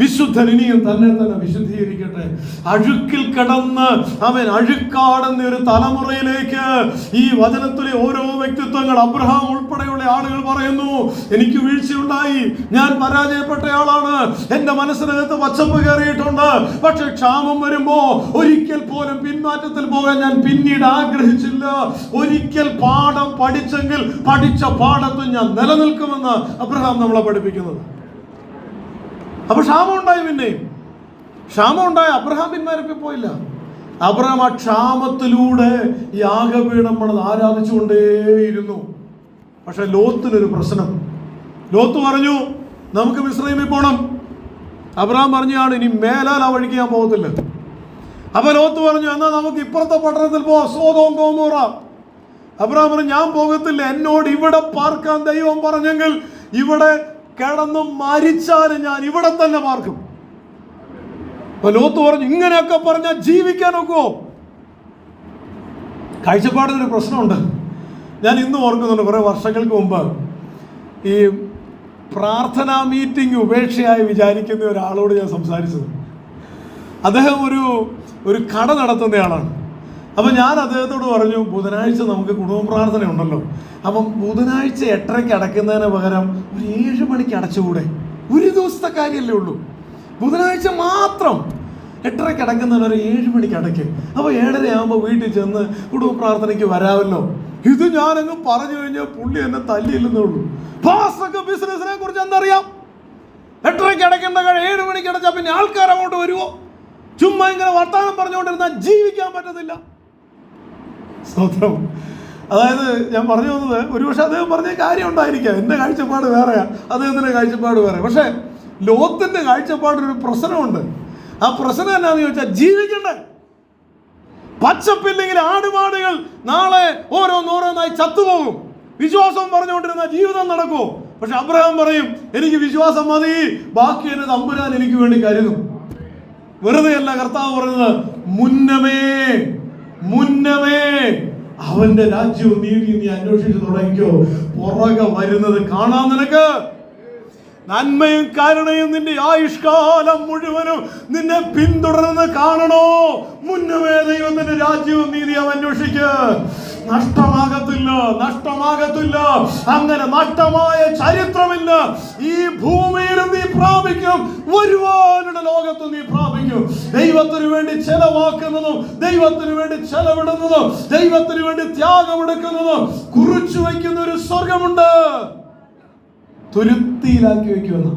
വിശുദ്ധൻ ഇനിയും തന്നെ തന്നെ വിശുദ്ധീകരിക്കട്ടെ. അഴുക്കിൽ കിടന്ന് അവൻ അഴുക്കാടുന്ന ഒരു തലമുറയിലേക്ക് ഈ വചനത്തിലെ ഓരോ വ്യക്തിത്വങ്ങൾ, അബ്രഹാം ഉൾപ്പെടെയുള്ള ആളുകൾ പറയുന്നു, എനിക്ക് വീഴ്ചയുണ്ടായി, ഞാൻ പരാജയപ്പെട്ടയാളാണ്, എൻ്റെ മനസ്സിനകത്ത് പച്ചപ്പ് കയറിയിട്ടുണ്ട്. പക്ഷെ ക്ഷാമം വരുമ്പോ ഒരിക്കൽ പോലും പിന്മാറ്റത്തിൽ പോകാൻ ഞാൻ പിന്നീട് ആഗ്രഹിച്ചില്ല. ഒരിക്കൽ പാഠം പഠിച്ചെങ്കിൽ പഠിച്ച പാഠത്തും ഞാൻ നിലനിൽക്കുമെന്ന് അബ്രഹാം നമ്മളെ പഠിപ്പിക്കുന്നത്. അപ്പൊ ക്ഷാമം ഉണ്ടായി, പിന്നെയും ക്ഷാമം ഉണ്ടായി. അബ്രഹാം പിന്മാരപ്പി പോയില്ല. അബ്രഹാം ആ ക്ഷാമത്തിലൂടെ യാഗപീഠം പണിത് ആരാധിച്ചുകൊണ്ടേയിരുന്നു. പക്ഷെ ലോത്തിനൊരു പ്രശ്നം. ലോത്ത് പറഞ്ഞു, നമുക്ക് മിസ്രൈമിൽ പോകണം. അബ്രഹാം പറഞ്ഞാണ്, ഇനി മേലാൽ ആ വഴിക്ക് ഞാൻ പോകത്തില്ല. അപ്പൊ ലോത്ത് പറഞ്ഞു, എന്നാൽ നമുക്ക് ഇപ്പുറത്തെ പട്ടണത്തിൽ പോവാം, സോദോം ഗോമോറ. അബ്രഹാം പറഞ്ഞു, ഞാൻ പോകത്തില്ല, എന്നോട് ഇവിടെ പാർക്കാൻ ദൈവം പറഞ്ഞെങ്കിൽ ഇവിടെ കിടന്ന് മരിച്ചാലും ഞാൻ ഇവിടെ തന്നെ പാർക്കും. അപ്പൊ ലോത്ത് പറഞ്ഞു, ഇങ്ങനെയൊക്കെ പറഞ്ഞാൽ ജീവിക്കാൻ ഒക്കുമോ? കാഴ്ചപ്പാടിനൊരു പ്രശ്നമുണ്ട്. ഞാൻ ഇന്നും ഓർക്കുന്നുണ്ട്, കുറെ വർഷങ്ങൾക്ക് മുമ്പ് ഈ പ്രാർത്ഥനാ മീറ്റിംഗ് ഉപേക്ഷയായി വിചാരിക്കുന്ന ഒരാളോട് ഞാൻ സംസാരിച്ചത്. അദ്ദേഹം ഒരു കട നടത്തുന്നയാളാണ്. അപ്പം ഞാൻ അദ്ദേഹത്തോട് പറഞ്ഞു, ബുധനാഴ്ച നമുക്ക് കുടുംബ പ്രാർത്ഥന ഉണ്ടല്ലോ, അപ്പം ബുധനാഴ്ച 8:30 അടയ്ക്കുന്നതിന് പകരം ഒരു 7 മണിക്ക് അടച്ചുകൂടെ? ഒരു ദിവസത്തെ കാര്യമല്ലേ ഉള്ളൂ, ബുധനാഴ്ച മാത്രം 8:30 അടയ്ക്കുന്നതിന് ഒരു 7 മണിക്ക് അടയ്ക്കും. അപ്പോൾ 7:30 ആകുമ്പോൾ വീട്ടിൽ ചെന്ന് കുടുംബ പ്രാർത്ഥനയ്ക്ക് വരാമല്ലോ. ഇത് ഞാനങ്ങ് പറഞ്ഞു കഴിഞ്ഞാൽ പുള്ളി എന്നെ തല്ലിയില്ലെന്നേ ഉള്ളൂ. പാസ്റ്റർക്ക് ബിസിനസിനെ കുറിച്ച് എന്തറിയാം? 8:30 അടയ്ക്കേണ്ട 7 മണിക്ക് അടച്ചാൽ പിന്നെ ആൾക്കാർ അങ്ങോട്ട് വരുമോ? ചുമ്മാ ഇങ്ങനെ വർത്താനം പറഞ്ഞുകൊണ്ടിരുന്നാൽ ജീവിക്കാൻ പറ്റത്തില്ല. സ്തോത്രം. അതായത് ഞാൻ പറഞ്ഞു വന്നത്, ഒരുപക്ഷെ അദ്ദേഹം പറഞ്ഞ കാര്യം ഉണ്ടായിരിക്കാം, എൻ്റെ കാഴ്ചപ്പാട് വേറെയാ, അദ്ദേഹത്തിൻ്റെ കാഴ്ചപ്പാട് വേറെ. പക്ഷേ ലോകത്തിൻ്റെ കാഴ്ചപ്പാടൊരു പ്രശ്നമുണ്ട്. ആ പ്രശ്നം എന്നാന്ന് ചോദിച്ചാൽ, ജീവിക്കണ്ടേ? പച്ചപ്പില്ലെങ്കിൽ ആടുമാടുകൾ നാളെ ഓരോന്നോരോന്നായി ചത്തുപോകും. വിശ്വാസം പറഞ്ഞുകൊണ്ടിരുന്ന ജീവിതം നടക്കുമോ? പക്ഷെ അബ്രഹാം പറയും, എനിക്ക് വിശ്വാസം മതി, ബാക്കി എന്നെ തമ്പുരാൻ എനിക്ക് വേണ്ടി കരുതും. വെറുതെയല്ല കർത്താവ് പറഞ്ഞത്, മുന്നമേ അവന്റെ രാജ്യവും നീതിയും നീ അന്വേഷിച്ച് തുടങ്ങിക്കോ, പുറകെ വരുന്നത് കാണാൻ നിനക്ക്. നന്മയും കരുണയും നിന്റെ ആയുഷ്കാലം മുഴുവനും നിന്നെ പിന്തുടർന്ന് കാണണോ? മുന്നമേ ദൈവത്തിന്റെ രാജ്യവും നീതിയും അന്വേഷിക്ക്. നഷ്ടമാകത്തില്ല. അങ്ങനെ നഷ്ടമായ ചരിത്രമില്ല. ഈ ഭൂമിയിലും നീ പ്രാപിക്കും, വരുവാനുള്ള ലോകത്തും നീ പ്രാപിക്കും. ദൈവത്തിന് വേണ്ടി ചെലവാക്കുന്നതും ദൈവത്തിന് വേണ്ടി ചെലവിടുന്നതും ദൈവത്തിന് വേണ്ടി ത്യാഗമെടുക്കുന്നതും കുറിച്ചു വയ്ക്കുന്ന ഒരു സ്വർഗമുണ്ട്. തുരുത്തിയിലാക്കി വയ്ക്കുമെന്ന്.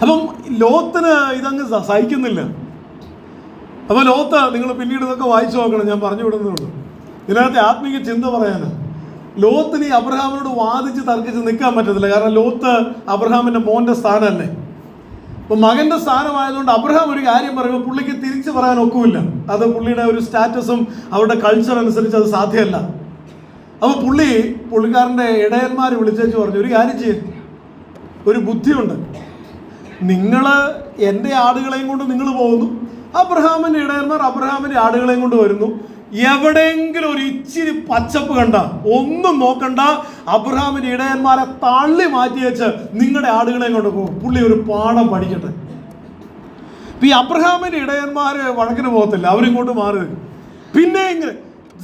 അപ്പം ലോത്തിന് ഇതങ്ങ് സഹിക്കുന്നില്ല. അപ്പോൾ ലോത്ത്, നിങ്ങൾ പിന്നീട് ഇതൊക്കെ വായിച്ചു നോക്കണം, ഞാൻ പറഞ്ഞു വിടുന്നുള്ളൂ. ഇതിനകത്തെ ആത്മീയ ചിന്ത പറയാനാണ്. ലോത്തിന് ഈ അബ്രഹാമിനോട് വാദിച്ച് തർക്കിച്ച് നിൽക്കാൻ പറ്റത്തില്ല. കാരണം ലോത്ത് അബ്രഹാമിൻ്റെ മോൻ്റെ സ്ഥാനമല്ലേ. അപ്പോൾ മകൻ്റെ സ്ഥാനമായതുകൊണ്ട് അബ്രഹാം ഒരു കാര്യം പറയുമ്പോൾ പുള്ളിക്ക് തിരിച്ച് പറയാൻ ഒക്കുമില്ല. അത് പുള്ളിയുടെ ഒരു സ്റ്റാറ്റസും അവരുടെ കൾച്ചർ അനുസരിച്ച് അത് സാധ്യമല്ല. അപ്പോൾ പുള്ളിക്കാരൻ്റെ ഇടയന്മാർ വിളിച്ചേച്ച് പറഞ്ഞു, ഒരു കാര്യം ചെയ്യും, ഒരു ബുദ്ധിയുണ്ട്, നിങ്ങൾ എൻ്റെ ആടുകളെയും കൊണ്ട് നിങ്ങൾ പോകുന്നു, അബ്രഹാമിൻ്റെ ഇടയന്മാർ അബ്രഹാമിൻ്റെ ആടുകളെയും കൊണ്ട് വരുന്നു. എവിടെയെങ്കിലും ഒരു ഇച്ചിരി പച്ചപ്പ് കണ്ട ഒന്നും നോക്കണ്ട, അബ്രഹാമിൻ്റെ ഇടയന്മാരെ തള്ളി മാറ്റി വെച്ച് നിങ്ങളുടെ ആടുകളെയും കൊണ്ട് പോകും. പുള്ളി ഒരു പാഠം പഠിക്കട്ടെ. ഇപ്പം ഈ അബ്രഹാമിൻ്റെ ഇടയന്മാർ വഴക്കിന് പോകത്തില്ല, അവരിങ്ങോട്ട് മാറി. പിന്നെ ഇങ്ങനെ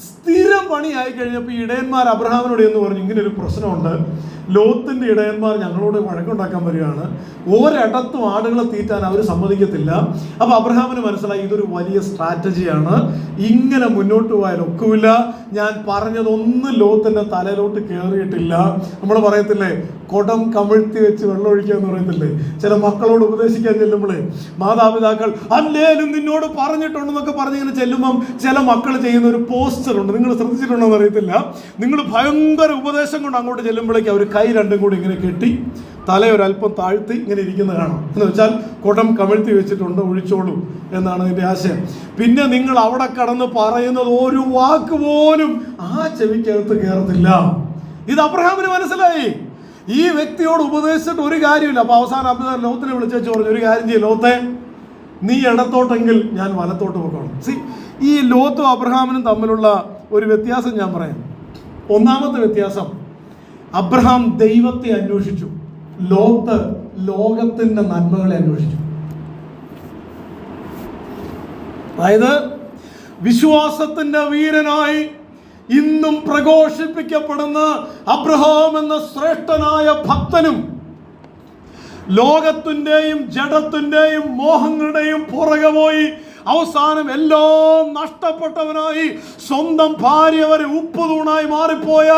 സ്ഥിരം പണിയായി കഴിഞ്ഞപ്പോൾ ഈ ഇടയന്മാർ അബ്രഹാമിനോട് എന്ന് പറഞ്ഞു, ഇങ്ങനെ ഒരു പ്രശ്നമുണ്ട്, ലോത്തിന്റെ ഇടയന്മാർ ഞങ്ങളോട് വഴക്കുണ്ടാക്കാൻ വരികയാണ്, ഒരിടത്തും ആടുകളെ തീറ്റാൻ അവർ സമ്മതിക്കത്തില്ല. അപ്പൊ അബ്രഹാമിന് മനസ്സിലായി ഇതൊരു വലിയ സ്ട്രാറ്റജിയാണ്, ഇങ്ങനെ മുന്നോട്ട് പോയാൽ ഒക്കുമില്ല. ഞാൻ പറഞ്ഞതൊന്നും ലോത്തിന്റെ തലയിലോട്ട് കയറിയിട്ടില്ല. നമ്മൾ പറയത്തില്ലേ കുടം കമിഴ്ത്തി വെച്ച് വെള്ളം ഒഴിക്കുക എന്ന് പറയത്തില്ലേ, ചില മക്കളോട് ഉപദേശിക്കാൻ ചെല്ലുമ്പോഴേ മാതാപിതാക്കൾ അല്ലേലും നിന്നോട് പറഞ്ഞിട്ടുണ്ടെന്നൊക്കെ പറഞ്ഞിങ്ങനെ ചെല്ലുമ്പം ചില മക്കൾ ചെയ്യുന്ന ഒരു പോസ്റ്ററുണ്ട്, നിങ്ങൾ ശ്രദ്ധിച്ചിട്ടുണ്ടോ എന്ന് അറിയത്തില്ല. നിങ്ങൾ ഭയങ്കര ഉപദേശം കൊണ്ട് അങ്ങോട്ട് ചെല്ലുമ്പോഴേക്കും അവർ കൈ രണ്ടും കൂടി ഇങ്ങനെ കെട്ടി തലയൊരല്പം താഴ്ത്തി ഇങ്ങനെ ഇരിക്കുന്ന കാണാം. എന്ന് വെച്ചാൽ കുടം കമിഴ്ത്തി വെച്ചിട്ടുണ്ട്, ഒഴിച്ചോളൂ എന്നാണ് ഇതിൻ്റെ ആശയം. പിന്നെ നിങ്ങൾ അവിടെ കടന്ന് പറയുന്നത് ഒരു വാക്ക് പോലും ആ ചെവിക്കകത്ത് കയറത്തില്ല. ഇത് അബ്രഹാമിന് മനസ്സിലായി. ഈ വ്യക്തിയോട് ഉപദേശിച്ചിട്ട് ഒരു കാര്യമില്ല. അപ്പൊ അവസാനം അബ്രഹാം ലോത്തിനെ വിളിച്ചു പറഞ്ഞു, ഒരു കാര്യം ചെയ്യും ലോത്തെ, നീ ഇടത്തോട്ടെങ്കിൽ ഞാൻ വലത്തോട്ട് പോകണം. ഈ ലോത്തും അബ്രഹാമിനും തമ്മിലുള്ള ഒരു വ്യത്യാസം ഞാൻ പറയാം. ഒന്നാമത്തെ വ്യത്യാസം, അബ്രഹാം ദൈവത്തെ അന്വേഷിച്ചു, ലോത്ത് ലോകത്തിന്റെ നന്മകളെ അന്വേഷിച്ചു. അതായത് വിശ്വാസത്തിന്റെ വീരനായി ഇന്നും പ്രഘോഷിപ്പിക്കപ്പെടുന്ന അബ്രഹാം എന്ന ശ്രേഷ്ഠനായ ഭക്തനും ലോകത്തിന്റെയും ജഡത്തിന്റെയും മോഹങ്ങളുടെയും പുറകെ പോയി അവസാനം എല്ലാം നഷ്ടപ്പെട്ടവനായി സ്വന്തം ഭാര്യ വരെ ഉപ്പുതൂണായി മാറിപ്പോയ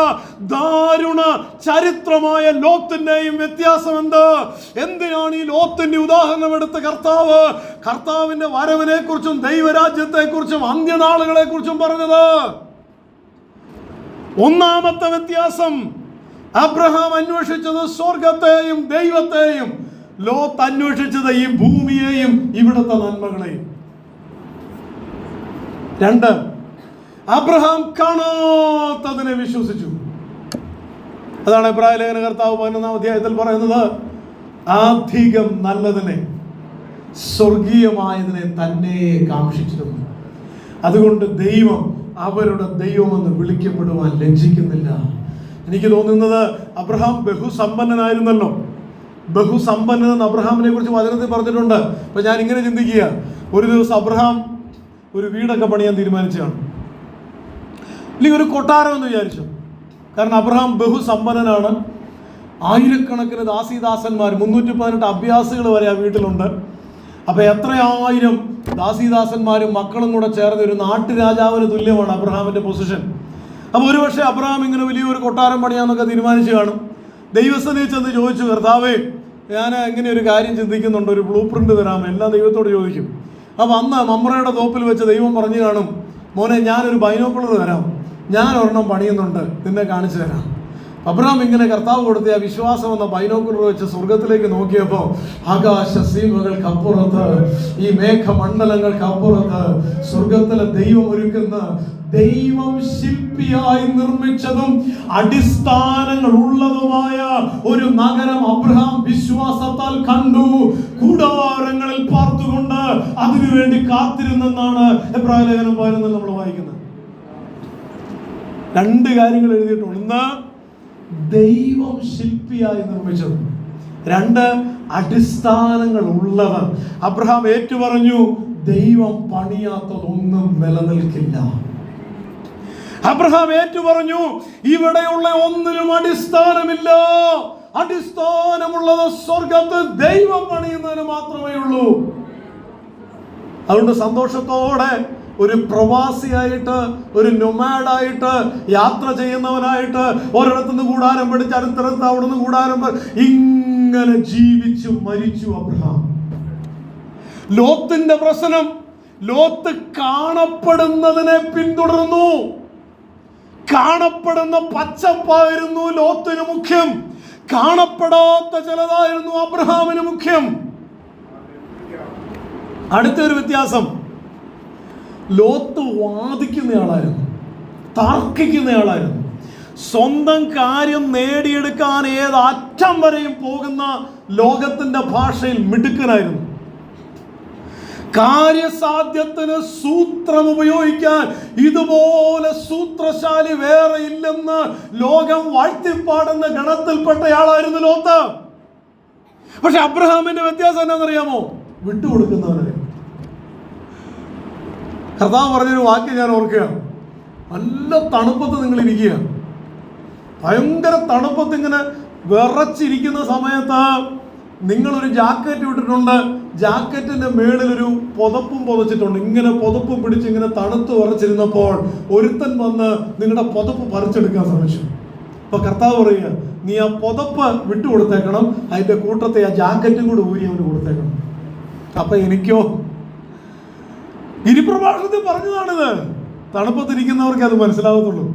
ദാരുണ ചരിത്രമായ ലോത്തിന്റെയും വ്യത്യാസം എന്ത്? എന്തിനാണ് ഈ ലോത്തിന്റെ ഉദാഹരണം എടുത്ത് കർത്താവിന്റെ വരവിനെ കുറിച്ചും ദൈവരാജ്യത്തെ കുറിച്ചും അന്ത്യനാളുകളെ കുറിച്ചും പറഞ്ഞത്? ഒന്നാമത്തെ വ്യത്യാസം, അബ്രഹാം അന്വേഷിച്ചത് സ്വർഗത്തെയും ദൈവത്തെയും, ലോത്ത് അന്വേഷിച്ചത് ഈ ഭൂമിയെയും ഇവിടുത്തെ നന്മകളെയും. രണ്ട്, അബ്രഹാം കാണാത്തതിനെ വിശ്വസിച്ചു. അതാണ് എബ്രായ ലേഖന കർത്താവ് 11-ാം അധ്യായത്തിൽ പറയുന്നത്, അധികം നല്ലതിനെ, സ്വർഗീയമായതിനെ തന്നെ കാക്ഷിച്ചിരുന്നു. അതുകൊണ്ട് ദൈവം അവരുടെ ദൈവമെന്ന് വിളിക്കപ്പെടുവാൻ ലജ്ജിക്കുന്നില്ല. എനിക്ക് തോന്നുന്നത് അബ്രഹാം ബഹുസമ്പന്നനായിരുന്നല്ലോ. ബഹുസമ്പന്നൻ അബ്രഹാമിനെ കുറിച്ച് വചനത്തിൽ പറഞ്ഞിട്ടുണ്ട്. അപ്പൊ ഞാൻ ഇങ്ങനെ ചിന്തിക്കുക, ഒരു ദിവസം അബ്രഹാം ഒരു വീടൊക്കെ പണിയാൻ തീരുമാനിച്ചതാണ്, അല്ലെങ്കിൽ ഒരു കൊട്ടാരം എന്ന് വിചാരിച്ചു. കാരണം അബ്രഹാം ബഹുസമ്പന്നനാണ്. ആയിരക്കണക്കിന് ദാസീദാസന്മാർ, 318 അഭ്യാസികൾ വരെ ആ വീട്ടിലുണ്ട്. അപ്പൊ എത്രയായിരം ദാസീദാസന്മാരും മക്കളും കൂടെ ചേർന്ന് ഒരു നാട്ടുരാജാവിന് തുല്യമാണ് അബ്രഹാമിന്റെ പൊസിഷൻ. അപ്പൊ ഒരുപക്ഷെ അബ്രഹാം ഇങ്ങനെ വലിയൊരു കൊട്ടാരം പണിയാന്നൊക്കെ തീരുമാനിച്ചു കാണും. ദൈവസ്ഥനെ ചെന്ന് ചോദിച്ചു, കർത്താവേ, ഞാൻ ഇങ്ങനെ ഒരു കാര്യം ചിന്തിക്കുന്നുണ്ട്, ഒരു ബ്ലൂ പ്രിന്റ് തരാമോ? എല്ലാം ദൈവത്തോട് ചോദിക്കും. അപ്പൊ അന്ന് മമ്രയുടെ തോപ്പിൽ വെച്ച് ദൈവം പറഞ്ഞു കാണും, മോനെ, ഞാനൊരു ബൈനോക്കുലർ തരാം, ഞാൻ ഒരെണ്ണം പണിയുന്നുണ്ട്, നിന്നെ കാണിച്ചു തരാം. അബ്രഹാം ഇങ്ങനെ കർത്താവ് കൊടുത്ത ആ വിശ്വാസം എന്ന ബൈനോക്കുലർ വെച്ച് സ്വർഗത്തിലേക്ക് നോക്കിയപ്പോൾ ആകാശ സീമകൾക്കപ്പുറത്ത്, ഈ മേഘമണ്ഡലങ്ങൾക്കപ്പുറത്ത് സ്വർഗത്തിലെ ദൈവം ഒരുക്കുന്ന, ദൈവം ശില്പിയായി നിർമ്മിച്ചതും അടിസ്ഥാനങ്ങൾ ഉള്ളതുമായ ഒരു നഗരം അബ്രഹാം വിശ്വാസത്താൽ കണ്ടു. കൂടാരങ്ങളിൽ പാർത്തുകൊണ്ട് അതിനുവേണ്ടി കാത്തിരുന്നെന്നാണ് എബ്രായ ലേഖനം 11 നമ്മൾ വായിക്കുന്നത്. രണ്ട് കാര്യങ്ങൾ എഴുതിയിട്ടുണ്ട്. ഒന്ന്, ദൈവം ശില്പിയായി നിർമ്മിച്ചത്. രണ്ട്, അടിസ്ഥാനങ്ങൾ ഉള്ളവർ. അബ്രഹാം ഏറ്റുപറഞ്ഞു, ദൈവം പണിയാത്തതൊന്നും നിലനിൽക്കില്ല. അബ്രഹാം ഏറ്റുപറഞ്ഞു, ഇവിടെയുള്ള ഒന്നിനും അടിസ്ഥാനമില്ല. അടിസ്ഥാനമുള്ളത് സ്വർഗത്തിൽ ദൈവം പണിയുന്നതിന് മാത്രമേ ഉള്ളൂ. അതുകൊണ്ട് സന്തോഷത്തോടെ ഒരു പ്രവാസിയായിട്ട്, ഒരു നൊമാഡായിട്ട്, യാത്ര ചെയ്യുന്നവനായിട്ട്, ഒരിടത്തുനിന്ന് കൂടാരം പഠിച്ച് അടുത്തടുത്ത് അവിടെ നിന്ന് കൂടാരം ഇങ്ങനെ ജീവിച്ചു മരിച്ചു അബ്രഹാം. ലോത്തിന്റെ പ്രശ്നം, ലോത്ത് കാണപ്പെടുന്നതിനെ പിന്തുടർന്നു. കാണപ്പെടുന്ന പച്ചപ്പായിരുന്നു ലോത്തിന് മുഖ്യം, കാണപ്പെടാത്ത ചിലതായിരുന്നു അബ്രഹാമിന് മുഖ്യം. അടുത്തൊരു വ്യത്യാസം, ലോത്ത് വാദിക്കുന്നയാളായിരുന്നു, തർക്കിക്കുന്നയാളായിരുന്നു. സ്വന്തം കാര്യം നേടിയെടുക്കാൻ ഏത് അറ്റം വരെയും പോകുന്ന ലോകത്തിന്റെ ഭാഷയിൽ മിടുക്കനായിരുന്നു. കാര്യസാധ്യത്തിന് സൂത്രം ഉപയോഗിക്കാൻ ഇതുപോലെ സൂത്രശാലി വേറെ ഇല്ലെന്ന് ലോകം വാഴ്ത്തിപ്പാടുന്ന ഗണത്തിൽപ്പെട്ടയാളായിരുന്നു ലോത്ത്. പക്ഷെ അബ്രഹാമിന്റെ വ്യത്യാസം എന്താണെന്നറിയാമോ? വിട്ടുകൊടുക്കുന്നവരെ. കർത്താവ് പറഞ്ഞൊരു വാക്യം ഞാൻ ഓർക്കുകയാണ്. നല്ല തണുപ്പത്ത് നിങ്ങൾ ഇരിക്കുക, ഭയങ്കര തണുപ്പത്ത് ഇങ്ങനെ വിറച്ചിരിക്കുന്ന സമയത്ത് നിങ്ങളൊരു ജാക്കറ്റ് ഇട്ടിട്ടുണ്ട്, ജാക്കറ്റിന്റെ മേളിലൊരു പുതപ്പും പുതച്ചിട്ടുണ്ട്. ഇങ്ങനെ പുതപ്പും പിടിച്ച് ഇങ്ങനെ തണുത്ത് വിറച്ചിരുന്നപ്പോൾ ഒരുത്തൻ വന്ന് നിങ്ങളുടെ പുതപ്പ് പറിച്ചെടുക്കാൻ ശ്രമിച്ചു. അപ്പൊ കർത്താവ് പറയുക, നീ ആ പുതപ്പ് വിട്ടുകൊടുത്തേക്കണം, അതിന്റെ കൂട്ടത്തെ ആ ജാക്കറ്റും കൂടെ ഊരി അവന് കൊടുത്തേക്കണം. അപ്പൊ എനിക്കോ ഗിരിപ്രഭാഷണത്തിൽ പറഞ്ഞതാണിത്. തണുപ്പത്തിരിക്കുന്നവർക്ക് അത് മനസ്സിലാകത്തുള്ളൂ.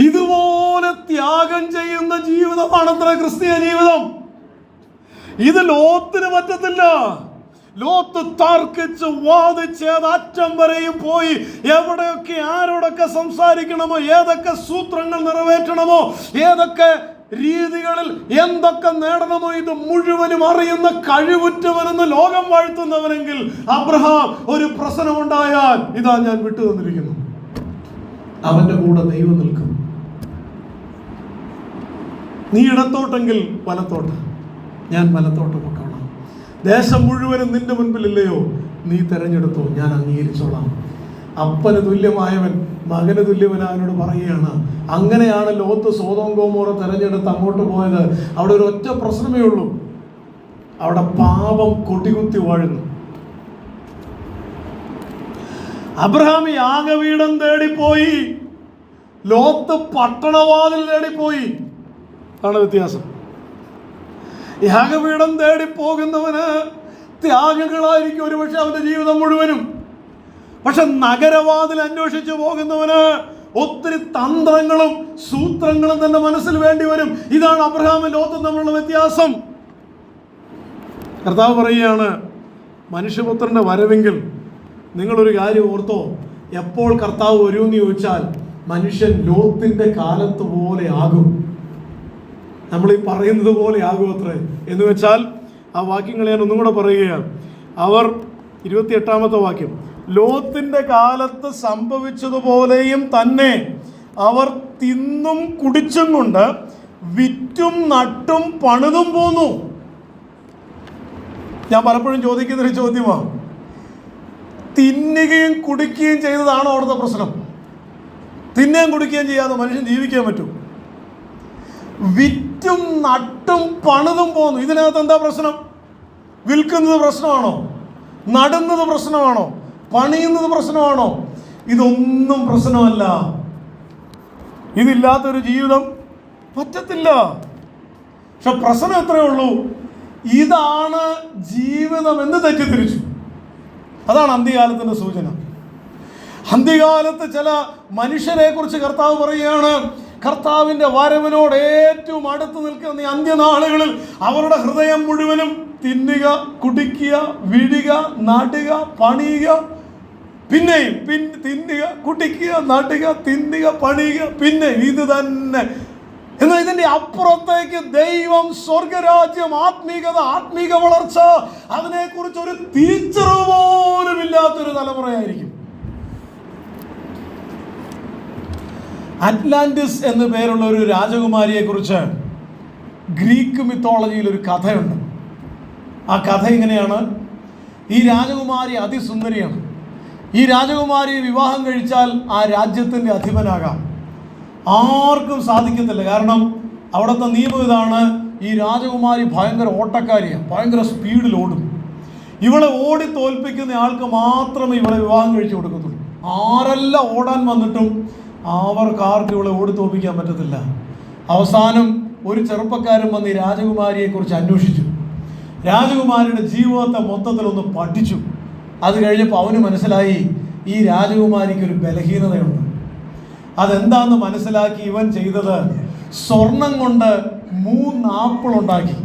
ഇതുപോലെ ത്യാഗം ചെയ്യുന്ന ജീവിതമാണത്ര ക്രിസ്തീയ ജീവിതം. ഇത് ലോത്തിന് പറ്റത്തില്ല. ലോത്ത് തർക്കിച്ച് വാദിച്ച് അറ്റം വരെയും പോയി എവിടെയൊക്കെ ആരോടൊക്കെ സംസാരിക്കണമോ, ഏതൊക്കെ സൂത്രങ്ങൾ നിറവേറ്റണമോ, ഏതൊക്കെ രീതികളിൽ എന്തൊക്കെ നേടണമോ, ഇത് മുഴുവനും അറിയുന്ന കഴിവുറ്റവനെന്ന് ലോകം വാഴ്ത്തുന്നവനെങ്കിൽ അബ്രഹാം ഒരു പ്രശ്നമുണ്ടായാൽ ഇതാ ഞാൻ വിട്ടു തന്നിരിക്കുന്നു, അവന്റെ കൂടെ ദൈവം നിൽക്കും. നീ ഇടത്തോട്ടെങ്കിൽ വലത്തോട്ട്, ഞാൻ വലത്തോട്ട് പൊക്കണം. ദേശം മുഴുവനും നിന്റെ മുൻപിലില്ലയോ, നീ തെരഞ്ഞെടുത്തോ, ഞാൻ അംഗീകരിച്ചോളാം. അപ്പന് തുല്യമായവൻ മകന് തുല്യവനായവനോട് പറയുകയാണ്. അങ്ങനെയാണ് ലോത്ത് സോദോം ഗോമോറ തെരഞ്ഞെടുത്ത് അങ്ങോട്ട് പോയത്. അവിടെ ഒരു ഒറ്റ പ്രശ്നമേ ഉള്ളൂ, അവിടെ പാപം കൊടികുത്തി വാഴുന്നു. അബ്രഹാം യാഗപീഠം തേടിപ്പോയി, ലോത്ത് പട്ടണവാതിൽ തേടിപ്പോയി. ആണ് വ്യത്യാസം. യാഗപീഠം തേടി പോകുന്നവന് ത്യാഗങ്ങളായിരിക്കും ഒരുപക്ഷെ അവന്റെ ജീവിതം മുഴുവനും. പക്ഷെ നഗരവാതിൽ അന്വേഷിച്ചു പോകുന്നവന് ഒത്തിരി തന്ത്രങ്ങളും സൂത്രങ്ങളും തന്നെ മനസ്സിൽ വേണ്ടി വരും. ഇതാണ് അബ്രഹാമും ലോത്തും തമ്മിലുള്ള വ്യത്യാസം. കർത്താവ് പറയുകയാണ്, മനുഷ്യപുത്രന്റെ വരവെങ്കിൽ നിങ്ങളൊരു കാര്യം ഓർത്തോ, എപ്പോൾ കർത്താവ് വരുമെന്ന് ചോദിച്ചാൽ മനുഷ്യൻ ലോത്തിന്റെ കാലത്ത് പോലെ ആകും. നമ്മൾ ഈ പറയുന്നത് പോലെ ആകും അത്രേ. എന്ന് വെച്ചാൽ ആ വാക്യങ്ങൾ ഞാൻ ഒന്നും കൂടെ പറയുകയാണ്. അവർ 28-ാമത്തെ വാക്യം, ലോത്തിന്റെ കാലത്ത് സംഭവിച്ചതുപോലെയും തന്നെ അവർ തിന്നും കുടിച്ചും കൊണ്ട് വിറ്റും നട്ടും പണിതും പോന്നു. ഞാൻ പലപ്പോഴും ചോദിക്കുന്നൊരു ചോദ്യമാണ്, തിന്നുകയും കുടിക്കുകയും ചെയ്തതാണോ അവിടുത്തെ പ്രശ്നം? തിന്നുകയും കുടിക്കുകയും ചെയ്യാതെ മനുഷ്യൻ ജീവിക്കാൻ പറ്റും? വിറ്റും നട്ടും പണിതും പോന്നു. ഇതിനകത്ത് എന്താ പ്രശ്നം? വിൽക്കുന്നത് പ്രശ്നമാണോ? നടുന്നത് പ്രശ്നമാണോ? പണിയുന്നത് പ്രശ്നമാണോ? ഇതൊന്നും പ്രശ്നമല്ല. ഇതില്ലാത്തൊരു ജീവിതം പറ്റത്തില്ല. പക്ഷെ പ്രശ്നം എത്രയേ ഉള്ളൂ, ഇതാണ് ജീവിതം എന്ന് തെറ്റിദ്ധരിച്ചു. അതാണ് അന്ത്യകാലത്തിന്റെ സൂചന. അന്ത്യകാലത്ത് ചില മനുഷ്യരെ കുറിച്ച് കർത്താവ് പറയുകയാണ്, കർത്താവിന്റെ വരവിനോട് ഏറ്റവും അടുത്ത് നിൽക്കുന്ന ഈ അന്ത്യനാളുകളിൽ അവരുടെ ഹൃദയം മുഴുവനും തിന്നുക, കുടിക്കുക, വിഴുക, നടുക, പണിയുക, പിന്നെയും തിന്നുക, കുടിക്കുക, നടുക, തിന്നുക, പണിയുക, പിന്നെ ഇത് തന്നെ. എന്നാൽ ഇതിന്റെ അപ്പുറത്തേക്ക് ദൈവം, സ്വർഗരാജ്യം, ആത്മീകത, ആത്മീക വളർച്ച, അതിനെക്കുറിച്ച് ഒരു തിരിച്ചറിവ് പോലും ഇല്ലാത്തൊരു തലമുറയായിരിക്കും. അറ്റ്ലാന്റിസ് എന്നു പേരുള്ള ഒരു രാജകുമാരിയെ കുറിച്ച് ഗ്രീക്ക് മിത്തോളജിയിൽ ഒരു കഥയുണ്ട്. ആ കഥ ഇങ്ങനെയാണ്. ഈ രാജകുമാരി അതിസുന്ദരിയാണ്. ഈ രാജകുമാരിയെ വിവാഹം കഴിച്ചാൽ ആ രാജ്യത്തിൻ്റെ അധിപനാകാം. ആർക്കും സാധിക്കത്തില്ല. കാരണം അവിടുത്തെ നിയമം ഇതാണ്, ഈ രാജകുമാരി ഭയങ്കര ഓട്ടക്കാരിയാണ്, ഭയങ്കര സ്പീഡിൽ ഓടും. ഇവളെ ഓടി തോൽപ്പിക്കുന്ന ആൾക്ക് മാത്രമേ ഇവളെ വിവാഹം കഴിച്ചു കൊടുക്കത്തുള്ളൂ. ആരെല്ലാം ഓടാൻ വന്നിട്ടും അവർക്കാർക്കും ഇവളെ ഓടി തോൽപ്പിക്കാൻ പറ്റത്തില്ല. അവസാനം ഒരു ചെറുപ്പക്കാരൻ വന്ന് ഈ രാജകുമാരിയെക്കുറിച്ച് അന്വേഷിച്ചു. രാജകുമാരിയുടെ ജീവിതത്തെ മൊത്തത്തിലൊന്ന് പഠിച്ചു. അത് കഴിഞ്ഞപ്പോൾ അവന് മനസ്സിലായി ഈ രാജകുമാരിക്ക് ഒരു ബലഹീനതയുണ്ട്. അതെന്താന്ന് മനസ്സിലാക്കി ഇവൻ ചെയ്തത്, സ്വർണം കൊണ്ട് 3 ആപ്പിൾ ഉണ്ടാക്കി.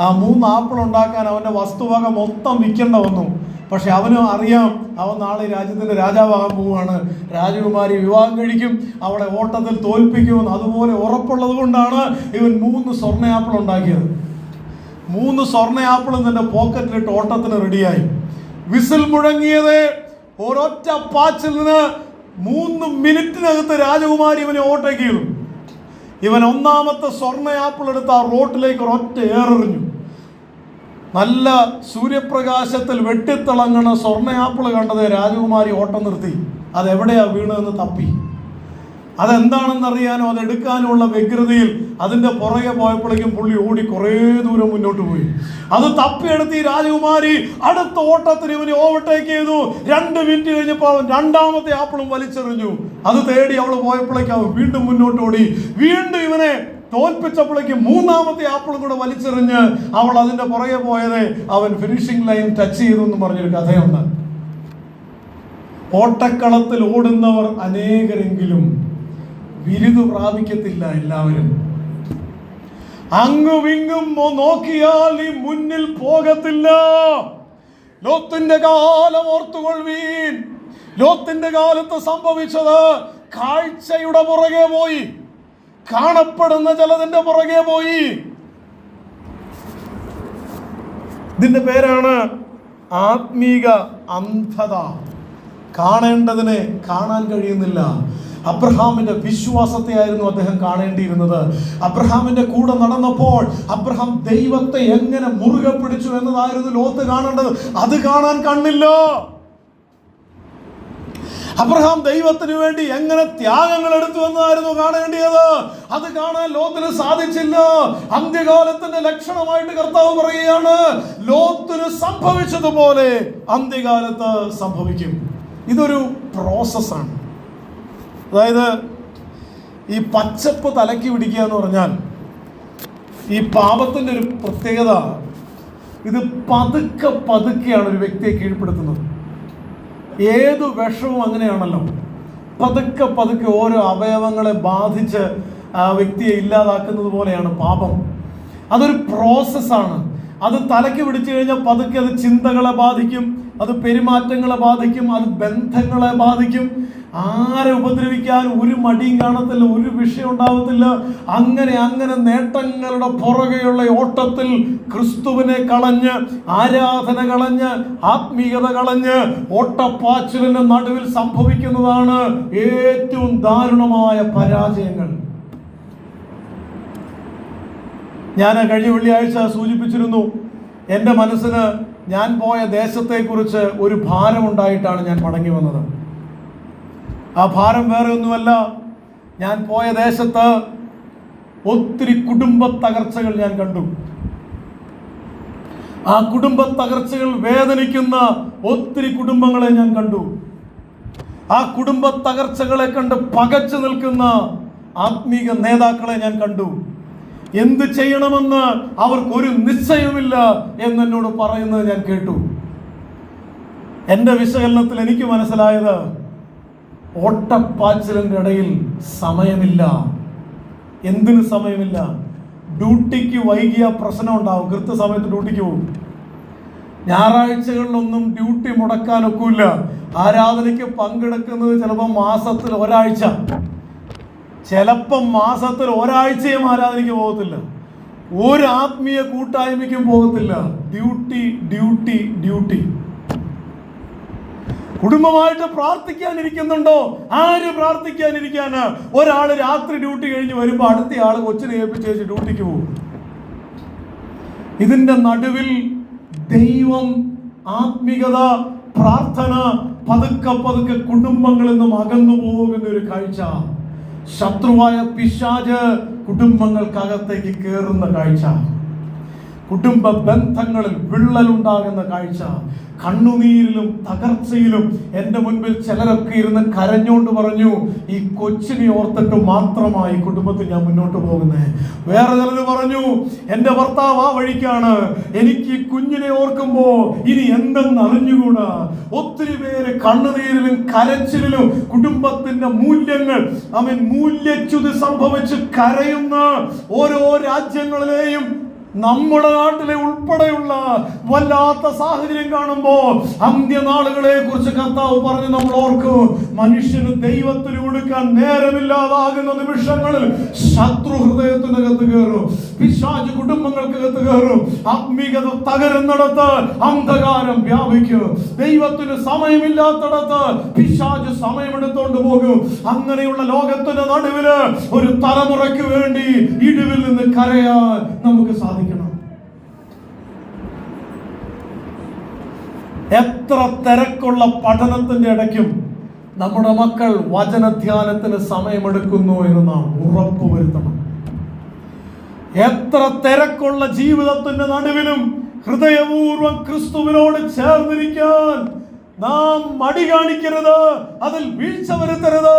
ആ 3 ആപ്പിൾ ഉണ്ടാക്കാൻ അവൻ്റെ വസ്തുവക മൊത്തം വിൽക്കേണ്ട വന്നു. പക്ഷെ അവന് അറിയാം, അവൻ നാളെ രാജ്യത്തിൻ്റെ രാജാവാകാൻ പോവുകയാണ്, രാജകുമാരി വിവാഹം കഴിക്കും, അവളെ ഓട്ടത്തിൽ തോൽപ്പിക്കുമെന്ന് അതുപോലെ ഉറപ്പുള്ളത് കൊണ്ടാണ് ഇവൻ 3 സ്വർണ്ണ ആപ്പിൾ ഉണ്ടാക്കിയത്. 3 സ്വർണ്ണ ആപ്പിളും തൻ്റെ പോക്കറ്റിലിട്ട് ഓട്ടത്തിന് റെഡിയായി. വിസിൽ മുഴങ്ങിയത് ഒരൊറ്റ പാച്ചിലിന് 3 മിനിറ്റിനകത്ത് രാജകുമാരി ഇവനെ ഓട്ടേക്ക് ചെയ്തു. ഇവൻ 1-ാമത്തെ സ്വർണ്ണ ആപ്പിൾ എടുത്ത് ആ റോട്ടിലേക്ക് ഒരൊറ്റ ഏറെറിഞ്ഞു. നല്ല സൂര്യപ്രകാശത്തിൽ വെട്ടിത്തിളങ്ങണ സ്വർണ്ണ ആപ്പിൾ കണ്ടത് രാജകുമാരി ഓട്ടം നിർത്തി. അതെവിടെയാ വീണതെന്ന് തപ്പി. അതെന്താണെന്നറിയാനോ അതെടുക്കാനുമുള്ള വ്യഗ്രതയിൽ അതിൻ്റെ പുറകെ പോയപ്പോഴേക്കും പുള്ളി ഓടി കുറേ ദൂരം മുന്നോട്ട് പോയി. അത് തപ്പിയെടുത്ത് ഈ രാജകുമാരി അടുത്ത ഓട്ടത്തിന് ഇവന് ഓവർടേക്ക് ചെയ്തു. 2 മിനിറ്റ് കഴിഞ്ഞപ്പോൾ അവൻ രണ്ടാമത്തെ ആപ്പിളും വലിച്ചെറിഞ്ഞു. അത് തേടി അവൾ പോയപ്പോഴേക്കും അവൻ വീണ്ടും മുന്നോട്ട് ഓടി. വീണ്ടും ഇവനെ തോൽപ്പിച്ചപ്പോഴേക്കും 3ാമത്തെ ആപ്പിളും കൂടെ വലിച്ചെറിഞ്ഞ് അവൾ അതിൻ്റെ പുറകെ പോയത് അവൻ ഫിനിഷിംഗ് ലൈൻ ടച്ച് ചെയ്തു എന്ന് പറഞ്ഞൊരു കഥയുണ്ട്. ഓട്ടക്കളത്തിൽ ഓടുന്നവർ അനേകരെങ്കിലും ബിരുദ പ്രാപിക്കത്തില്ല എല്ലാവരും. അങ്ങുമിങ്ങും നോക്കിയാൽ നീ മുന്നിൽ പോകത്തില്ല. ലോത്തിന്റെ കാലം ഓർത്തുകൊള്ളുവീൻ. ലോത്തിന്റെ കാലത്ത് സംഭവിച്ചത് കാഴ്ചയുടെ പുറകെ പോയി, കാണപ്പെടുന്ന ചിലതിന്റെ പുറകെ പോയി. ഇതിന്റെ പേരാണ് ആത്മീക അന്ധത. കാണേണ്ടതിനെ കാണാൻ കഴിയുന്നില്ല. അബ്രഹാമിന്റെ വിശ്വാസത്തെയായിരുന്നു അദ്ദേഹം കാണേണ്ടിയിരുന്നത്. അബ്രഹാമിന്റെ കൂടെ നടന്നപ്പോൾ അബ്രഹാം ദൈവത്തെ എങ്ങനെ മുറുകെ പിടിച്ചു എന്നതായിരുന്നു ലോത്ത് കാണേണ്ടത്. അത് കാണാൻ കണ്ണില്ല. അബ്രഹാം ദൈവത്തിന് വേണ്ടി എങ്ങനെ ത്യാഗങ്ങൾ എടുത്തു എന്നതായിരുന്നു കാണേണ്ടിയത്. അത് കാണാൻ ലോത്തിന് സാധിച്ചില്ല. അന്ത്യകാലത്തിന്റെ ലക്ഷണമായിട്ട് കർത്താവ് പറയുകയാണ്, ലോത്തിന് സംഭവിച്ചതുപോലെ അന്ത്യകാലത്ത് സംഭവിക്കും. ഇതൊരു പ്രോസസ്സാണ്. അതായത് ഈ പച്ചപ്പ് തലയ്ക്ക് പിടിക്കുക എന്ന് പറഞ്ഞാൽ ഈ പാപത്തിൻ്റെ ഒരു പ്രത്യേകത, ഇത് പതുക്കെ പതുക്കെയാണ് ഒരു വ്യക്തിയെ കീഴ്പ്പെടുത്തുന്നത്. ഏതു വിഷവും അങ്ങനെയാണല്ലോ, പതുക്കെ പതുക്കെ ഓരോ അവയവങ്ങളെ ബാധിച്ച് ആ വ്യക്തിയെ ഇല്ലാതാക്കുന്നത് പോലെയാണ് പാപം. അതൊരു പ്രോസസ്സാണ്. അത് തലയ്ക്ക് പിടിച്ചു കഴിഞ്ഞാൽ പതുക്കെ അത് ചിന്തകളെ ബാധിക്കും, അത് പെരുമാറ്റങ്ങളെ ബാധിക്കും, അത് ബന്ധങ്ങളെ ബാധിക്കും. ആരെ ഉപദ്രവിക്കാൻ ഒരു മടിയും കാണത്തില്ല, ഒരു വിഷയം ഉണ്ടാവത്തില്ല. അങ്ങനെ അങ്ങനെ നേട്ടങ്ങളുടെ പുറകെയുള്ള ഓട്ടത്തിൽ ക്രിസ്തുവിനെ കളഞ്ഞ്, ആരാധന കളഞ്ഞ്, ആത്മീയത കളഞ്ഞ് ഓട്ടപ്പാച്ചിലിന്റെ നടുവിൽ സംഭവിക്കുന്നതാണ് ഏറ്റവും ദാരുണമായ പരാജയങ്ങൾ. ഞാൻ കഴിഞ്ഞ വെള്ളിയാഴ്ച സൂചിപ്പിച്ചിരുന്നു, എൻ്റെ മനസ്സിന് ഞാൻ പോയ ദേശത്തെക്കുറിച്ച് ഒരു ഭാരമുണ്ടായിട്ടാണ് ഞാൻ മടങ്ങി വന്നത്. ആ ഭാരം വേറെ ഒന്നുമല്ല, ഞാൻ പോയ ദേശത്ത് ഒത്തിരി കുടുംബ തകർച്ചകൾ ഞാൻ കണ്ടു. ആ കുടുംബ തകർച്ചകൾ വേദനിക്കുന്ന ഒത്തിരി കുടുംബങ്ങളെ ഞാൻ കണ്ടു. ആ കുടുംബ തകർച്ചകളെ കണ്ട് പകച്ചു നിൽക്കുന്ന ആത്മീക നേതാക്കളെ ഞാൻ കണ്ടു. എന്ത് ചെയ്യണമെന്ന് അവർക്കൊരു നിശ്ചയമില്ല എന്നോട് പറയുന്നത് ഞാൻ കേട്ടു. എൻ്റെ വിശകലനത്തിൽ എനിക്ക് മനസ്സിലായത്, ഓട്ടപ്പാച്ചിലിൻ്റെ ഇടയിൽ സമയമില്ല. എന്തിന് സമയമില്ല? ഡ്യൂട്ടിക്ക് വൈകിയ പ്രശ്നം ഉണ്ടാവും. കൃത്യസമയത്ത് ഡ്യൂട്ടിക്ക് പോകും. ഞായറാഴ്ചകളിലൊന്നും ഡ്യൂട്ടി മുടക്കാനൊക്കില്ല. ആരാധനയ്ക്ക് പങ്കെടുക്കുന്നത് ചിലപ്പോൾ മാസത്തിൽ ഒരാഴ്ച, ചിലപ്പം മാസത്തിൽ ഒരാഴ്ചയും ആരാധനയ്ക്ക് പോകത്തില്ല. ഒരു ആത്മീയ കൂട്ടായ്മയ്ക്കും പോകത്തില്ല. Duty duty duty. കുടുംബമായിട്ട് പ്രാർത്ഥിക്കാനിരിക്കുന്നുണ്ടോ? ആര് പ്രാർത്ഥിക്കാനിരിക്കാന്? ഒരാൾ രാത്രി ഡ്യൂട്ടി കഴിഞ്ഞ് വരുമ്പോൾ അടുത്ത ആൾ കൊച്ചിനെ ഏൽപ്പിച്ചേച്ച് ഡ്യൂട്ടിക്ക് പോകും. ഇതിന്റെ നടുവിൽ ദൈവം, ആത്മീകത, പ്രാർത്ഥന പതുക്കെ പതുക്കെ കുടുംബങ്ങളിൽ നിന്നും അകന്നു പോകുന്ന ഒരു കാഴ്ച. ശത്രുവായ പിശാച് കുടുംബങ്ങൾക്കകത്തേക്ക് കയറുന്ന കാഴ്ച. കുടുംബ ബന്ധങ്ങളിൽ വിള്ളലുണ്ടാകുന്ന കാഴ്ച. കണ്ണുനീരിലും തകർച്ചയിലും എൻ്റെ മുൻപിൽ ചിലരൊക്കെ ഇരുന്ന് കരഞ്ഞുകൊണ്ട് പറഞ്ഞു, ഈ കൊച്ചിനെ ഓർത്തിട്ട് മാത്രമായി കുടുംബത്തിൽ ഞാൻ മുന്നോട്ട് പോകുന്നത്. വേറെ ചിലർ പറഞ്ഞു, എൻ്റെ ഭർത്താവ് ആ വഴിക്കാണ്, എനിക്ക് ഈ കുഞ്ഞിനെ ഓർക്കുമ്പോൾ ഇനി എന്തെന്ന് അറിഞ്ഞുകൂടാ. ഒത്തിരി പേര് കണ്ണുനീരിലും കരച്ചിലും കുടുംബത്തിന്റെ മൂല്യങ്ങൾ മൂല്യച്യുതി സംഭവിച്ച് കരയുന്ന ഓരോ രാജ്യങ്ങളിലെയും നമ്മുടെ നാട്ടിലെ ഉൾപ്പെടെയുള്ള വല്ലാത്ത സാഹചര്യം കാണുമ്പോൾ അന്ത്യനാളുകളെ കുറിച്ച് കർത്താവ് പറഞ്ഞ് നമ്മൾ ഓർക്കും. മനുഷ്യന് ദൈവത്തിന് കൊടുക്കാൻ നേരമില്ലാതാകുന്ന നിമിഷങ്ങളിൽ ശത്രു ഹൃദയത്തിനകത്ത് കയറും, പിശാച് കുടുംബങ്ങൾക്കകത്ത് കയറും, ആത്മീകത തകരുന്നിടത്ത് അന്ധകാരം വ്യാപിക്കും, ദൈവത്തിന് സമയമില്ലാത്തിടത്ത് പിശാച് സമയമെടുത്തോണ്ട് പോകും. അങ്ങനെയുള്ള ലോകത്തിന്റെ നടുവില് ഒരു തലമുറയ്ക്ക് വേണ്ടി ഇടിവിൽ നിന്ന് കരയാൻ നമുക്ക് സാധിക്കും. എത്ര തിരക്കുള്ള പഠനത്തിന്റെ ഇടയ്ക്കും നമ്മുടെ മക്കൾ വചനധ്യാനത്തിന് സമയമെടുക്കുന്നു എന്ന് നാം ഉറപ്പുവരുത്തണം. എത്ര തിരക്കുള്ള ജീവിതത്തിന്റെ നടുവിലും ഹൃദയപൂർവ്വം ക്രിസ്തുവിനോട് ചേർന്നിരിക്കാൻ നാം മടി കാണിക്കരുത്, അതിൽ വീഴ്ച വരുത്തരുത്.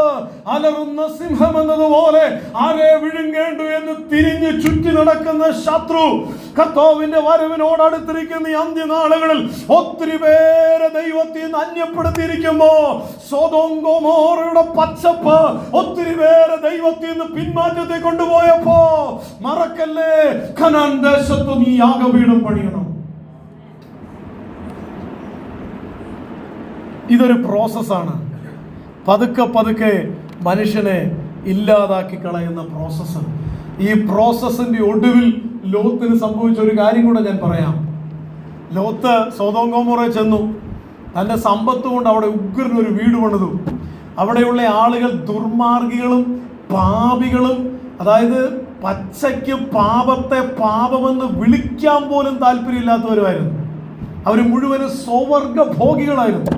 അലറുന്ന സിംഹം എന്നതുപോലെ ആരെ വിഴുങ്ങേണ്ടു എന്ന് തിരിഞ്ഞ് ചുറ്റി നടക്കുന്ന ശത്രു കർത്താവിന്റെ വരവിനോട് അടുത്തിരിക്കുന്ന ഈ അന്ത്യനാളുകളിൽ ഒത്തിരി പേരെ ദൈവത്തിൽ നിന്ന് അന്യപ്പെടുത്തിയിരിക്കുമ്പോ, സൊദോം ഗൊമോറയുടെ പച്ചപ്പ് ഒത്തിരി പേരെ ദൈവത്തിൽ നിന്ന് പിന്മാറ്റത്തെ കൊണ്ടുപോയപ്പോ, മറക്കല്ലേ, കനാൻ ദേശത്ത് നീ യാഗപീഠം പണിയണം. ഇതൊരു പ്രോസസ്സാണ്. പതുക്കെ പതുക്കെ മനുഷ്യനെ ഇല്ലാതാക്കി കളയുന്ന പ്രോസസ്സ്. ഈ പ്രോസസ്സിന്റെ ഒടുവിൽ ലോത്തിന് സംഭവിച്ച ഒരു കാര്യം കൂടെ ഞാൻ പറയാം. ലോത്ത് സൊദോം ഗൊമോറയിൽ ചെന്നു. തൻ്റെ സമ്പത്ത് കൊണ്ട് അവിടെ ഉഗ്രനൊരു വീട് പണിതു. അവിടെയുള്ള ആളുകൾ ദുർമാർഗികളും പാപികളും, അതായത് പച്ചയ്ക്ക് പാപത്തെ പാപമെന്ന് വിളിക്കാൻ പോലും താല്പര്യമില്ലാത്തവരുമായിരുന്നു. അവർ മുഴുവനും സ്വവർഗ ഭോഗികളായിരുന്നു.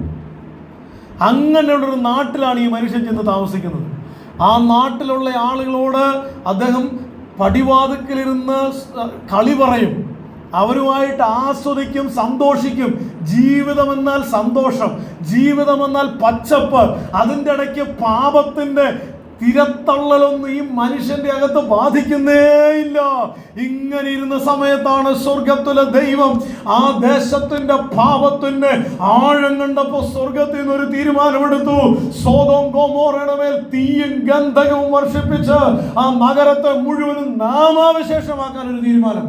അങ്ങനെയുള്ളൊരു നാട്ടിലാണ് ഈ മനുഷ്യൻ ചെന്ന് താമസിക്കുന്നത്. ആ നാട്ടിലുള്ള ആളുകളോട് അദ്ദേഹം പടിവാതിക്കലിരുന്ന് കളി പറയും, അവരുമായിട്ട് ആസ്വദിക്കും, സന്തോഷിക്കും. ജീവിതമെന്നാൽ സന്തോഷം, ജീവിതമെന്നാൽ പച്ചപ്പ്. അതിൻ്റെ ഇടയ്ക്ക് പാപത്തിൻ്റെ തിരത്തള്ളലൊന്നും ഈ മനുഷ്യന്റെ അകത്ത് ബാധിക്കുന്നേയില്ല. ഇങ്ങനെ ഇരുന്ന സമയത്താണ് സ്വർഗത്തിലെ ദൈവം ആ ദേശത്തിന്റെ പാപത്തിന്റെ ആഴം കണ്ടപ്പോൾ സ്വർഗത്തിൽ നിന്ന് ഒരു തീരുമാനമെടുത്തു. സൊദോം ഗൊമോറയുടെ മേൽ തീയും ഗന്ധകവും വർഷിപ്പിച്ച് ആ നഗരത്തെ മുഴുവനും നാമാവിശേഷമാക്കാൻ ഒരു തീരുമാനം.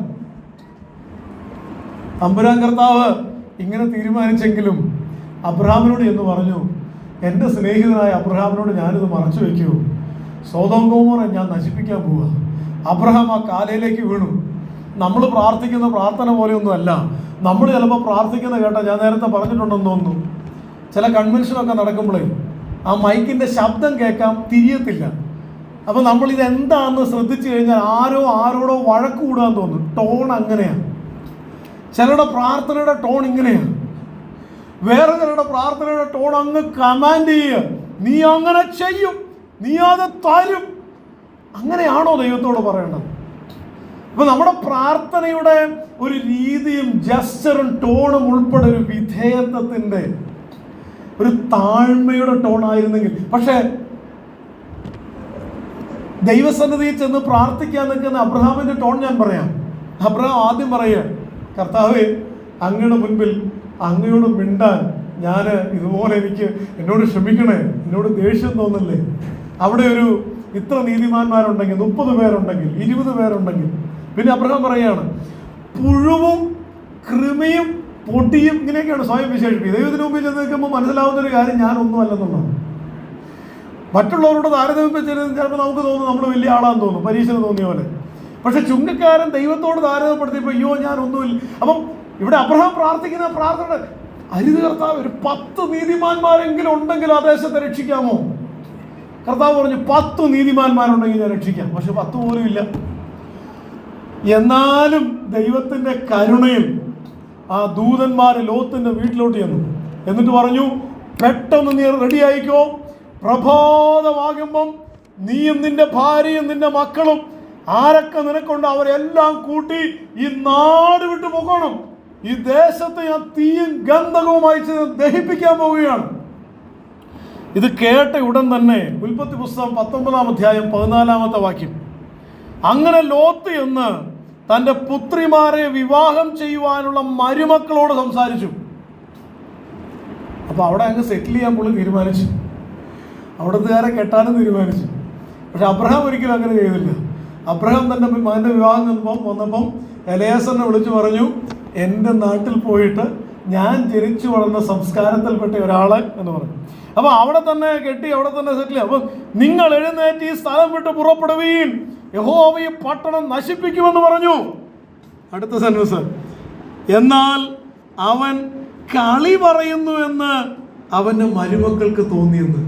തമ്പുരാൻ കർത്താവ് ഇങ്ങനെ തീരുമാനിച്ചെങ്കിലും അബ്രഹാമിനോട് എന്ന് പറഞ്ഞു, എൻ്റെ സ്നേഹിതനായ അബ്രഹാമിനോട് ഞാനിത് മറച്ചു വെക്കൂ. സൊദോം ഗൊമോറ ഞാൻ നശിപ്പിക്കാൻ പോവുക. അബ്രഹാം ആ കാലയിലേക്ക് വീണു. നമ്മൾ പ്രാർത്ഥിക്കുന്ന പ്രാർത്ഥന പോലെയൊന്നും അല്ല. നമ്മൾ ചിലപ്പോൾ പ്രാർത്ഥിക്കുന്ന കേട്ടാൽ, ഞാൻ നേരത്തെ പറഞ്ഞിട്ടുണ്ടെന്ന് തോന്നുന്നു, ചില കൺവെൻഷനൊക്കെ നടക്കുമ്പോഴേ ആ മൈക്കിൻ്റെ ശബ്ദം കേൾക്കാം, തിരിയത്തില്ല. അപ്പോൾ നമ്മൾ ഇതെന്താണെന്ന് ശ്രദ്ധിച്ചു കഴിഞ്ഞാൽ ആരോടോ വഴക്ക് കൂടാൻ തോന്നും. ടോൺ അങ്ങനെയാണ്. ചിലരുടെ പ്രാർത്ഥനയുടെ ടോൺ ഇങ്ങനെയാണ്. വേറെ ചിലരുടെ പ്രാർത്ഥനയുടെ ടോൺ അങ്ങ് കമാൻഡ് ചെയ്യുക, നീ അങ്ങനെ ചെയ്യും, നീ അത് തരും. അങ്ങനെയാണോ ദൈവത്തോട് പറയേണ്ടത്? അപ്പൊ നമ്മുടെ പ്രാർത്ഥനയുടെ ഒരു രീതിയും ജസ്റ്ററും ടോണും ഉൾപ്പെടെ ഒരു വിധേയത്വത്തിന്റെ, ഒരു താഴ്മയുടെ ടോണായിരുന്നെങ്കിൽ. പക്ഷേ ദൈവസന്നിധിയിൽ ചെന്ന് പ്രാർത്ഥിക്കാൻ നിൽക്കുന്ന അബ്രഹാമിന്റെ ടോൺ ഞാൻ പറയാം. അബ്രഹാം ആദ്യം പറയുക, കർത്താവേ, അങ്ങയുടെ മുൻപിൽ അങ്ങയോട് മിണ്ടാൻ ഞാൻ ഇതുപോലെ എന്നോട് ക്ഷമിക്കണേ, എന്നോട് ദേഷ്യം തോന്നല്ലേ. അവിടെ ഒരു ഇത്ര നീതിമാന്മാരുണ്ടെങ്കിൽ, 30 പേരുണ്ടെങ്കിൽ, 20 പേരുണ്ടെങ്കിൽ. പിന്നെ അബ്രഹാം പറയുകയാണ്, പുഴുവും കൃമിയും പൊടിയും ഇങ്ങനെയൊക്കെയാണ് സ്വയം വിശേഷിപ്പിക്കുക. ദൈവത്തിന് മുമ്പിൽ ചെന്ന് നിൽക്കുമ്പോൾ മനസ്സിലാവുന്ന ഒരു കാര്യം ഞാനൊന്നും അല്ലെന്നുള്ളതാണ്. മറ്റുള്ളവരോട് താരതമ്യം ചെയ്ത് ചിലപ്പോൾ നമുക്ക് തോന്നും നമ്മൾ വലിയ ആളാന്ന് തോന്നും, പരീക്ഷന് തോന്നിയ പോലെ. പക്ഷെ ചുങ്കക്കാരൻ ദൈവത്തോട് താരതമ്യപ്പെടുത്തിയപ്പോൾ അയ്യോ ഞാനൊന്നുമില്ല. അപ്പം ഇവിടെ അബ്രഹാം പ്രാർത്ഥിക്കുന്ന പ്രാർത്ഥന, അരുത് കർത്താവ്, ഒരു 10 നീതിമാന്മാരെങ്കിലും ഉണ്ടെങ്കിൽ ആ ദേശത്തെ രക്ഷിക്കാമോ? കർത്താവ് പറഞ്ഞു 10 നീതിമാന്മാരുണ്ടെങ്കിൽ ഞാൻ രക്ഷിക്കാം. പക്ഷെ 10 പോലും ഇല്ല. എന്നാലും ദൈവത്തിന്റെ കരുണയിൽ ആ ദൂതന്മാർ ലോത്തിന്റെ വീട്ടിലോട്ട് ചെന്നു. എന്നിട്ട് പറഞ്ഞു, പെട്ടെന്ന് നീ റെഡി ആയിക്കോ, പ്രഭാതമാകുമ്പം നീയും നിന്റെ ഭാര്യയും നിന്റെ മക്കളും ആരൊക്കെ നിനക്കുണ്ട് അവരെല്ലാം കൂട്ടി ഈ നാട് വിട്ടു പോകണം. ഈ ദേശത്തെ ഞാൻ തീയും ഗന്ധകവുമായി ദഹിപ്പിക്കാൻ പോവുകയാണ്. ഇത് കേട്ട ഉടൻ തന്നെ ഉൽപ്പത്തി പുസ്തകം 19-ാം അധ്യായം 14-ാമത്തെ വാക്യം, അങ്ങനെ ലോത്ത് എന്ന് തൻ്റെ പുത്രിമാരെ വിവാഹം ചെയ്യുവാനുള്ള മരുമക്കളോട് സംസാരിച്ചു. അപ്പൊ അവിടെ അങ്ങ് സെറ്റിൽ ചെയ്യാൻ പുള്ളി തീരുമാനിച്ചു, അവിടുത്തുകാരെ കെട്ടാനും തീരുമാനിച്ചു. പക്ഷെ അബ്രഹാം ഒരിക്കലും അങ്ങനെ ചെയ്തില്ല. അബ്രഹാം തൻ്റെ മകൻ്റെ വിവാഹം വന്നപ്പം എലയാസറിനെ വിളിച്ചു പറഞ്ഞു, എൻ്റെ നാട്ടിൽ പോയിട്ട് ഞാൻ ജനിച്ചു വളർന്ന സംസ്കാരത്തിൽപ്പെട്ട ഒരാളെ എന്ന് പറഞ്ഞു. അപ്പൊ അവിടെ തന്നെ കെട്ടി, അവിടെ തന്നെ സെറ്റിൽ. അപ്പൊ നിങ്ങൾ എഴുന്നേറ്റ് ഈ സ്ഥലം വിട്ട് പുറപ്പെടുവീൻ, യഹോവ ഈ പട്ടണം നശിപ്പിക്കുമെന്ന് പറഞ്ഞു. അടുത്ത സെന്റൻസ്, എന്നാൽ അവൻ കളി പറയുന്നു എന്ന് അവന്റെ മരുമക്കൾക്ക് തോന്നിയെന്ന്.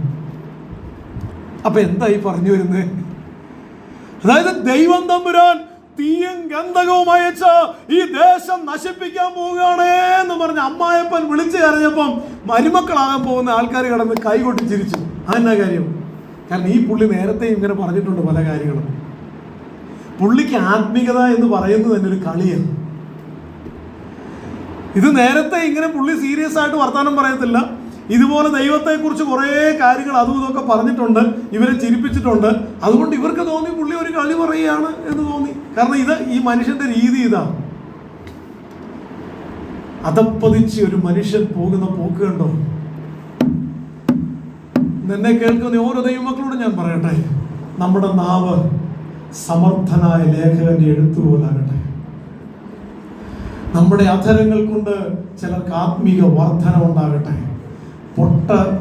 അപ്പൊ എന്തായി പറഞ്ഞു വരുന്നത്? അതായത് ദൈവം തമ്പുരാൻ തീയും ഗന്ധകവും അയച്ച് ഈ ദേശം നശിപ്പിക്കാൻ പോവുകയാണേ എന്ന് പറഞ്ഞ് അമ്മായപ്പൻ വിളിച്ചു കരഞ്ഞപ്പം മരുമക്കളാകാൻ പോകുന്ന ആൾക്കാർ കിടന്ന് കൈകൊട്ടി ചിരിച്ചു. അതെന്നാ കാര്യം? കാരണം ഈ പുള്ളി നേരത്തെ ഇങ്ങനെ പറഞ്ഞിട്ടുണ്ട് പല കാര്യങ്ങളും. പുള്ളിക്ക് ആത്മീയത എന്ന് പറയുന്നത് തന്നെ ഒരു കളിയാണ്. ഇത് നേരത്തെ ഇങ്ങനെ പുള്ളി സീരിയസ് ആയിട്ട് വർത്താനം പറയത്തില്ല. ഇതുപോലെ ദൈവത്തെക്കുറിച്ച് കുറേ കാര്യങ്ങൾ അതും ഇതൊക്കെ പറഞ്ഞിട്ടുണ്ട്, ഇവരെ ചിരിപ്പിച്ചിട്ടുണ്ട്. അതുകൊണ്ട് ഇവർക്ക് തോന്നി പുള്ളി ഒരു കളി പറയുകയാണ് എന്ന് തോന്നി. കാരണം ഇത് ഈ മനുഷ്യന്റെ രീതി ഇതാണ്. അതപ്പതിച്ച് ഒരു മനുഷ്യൻ പോകുന്ന പോക്ക് കണ്ടോ? എന്നെ കേൾക്കുന്ന ഓരോ ദൈവമക്കളോട് ഞാൻ പറയട്ടെ, നമ്മുടെ നാവ് സമർത്ഥനായ ലേഖകന്റെ എഴുത്തുപോലാകട്ടെ. നമ്മുടെ അധരങ്ങൾ കൊണ്ട് ചിലർക്ക് ആത്മീക വർധന ഉണ്ടാകട്ടെ.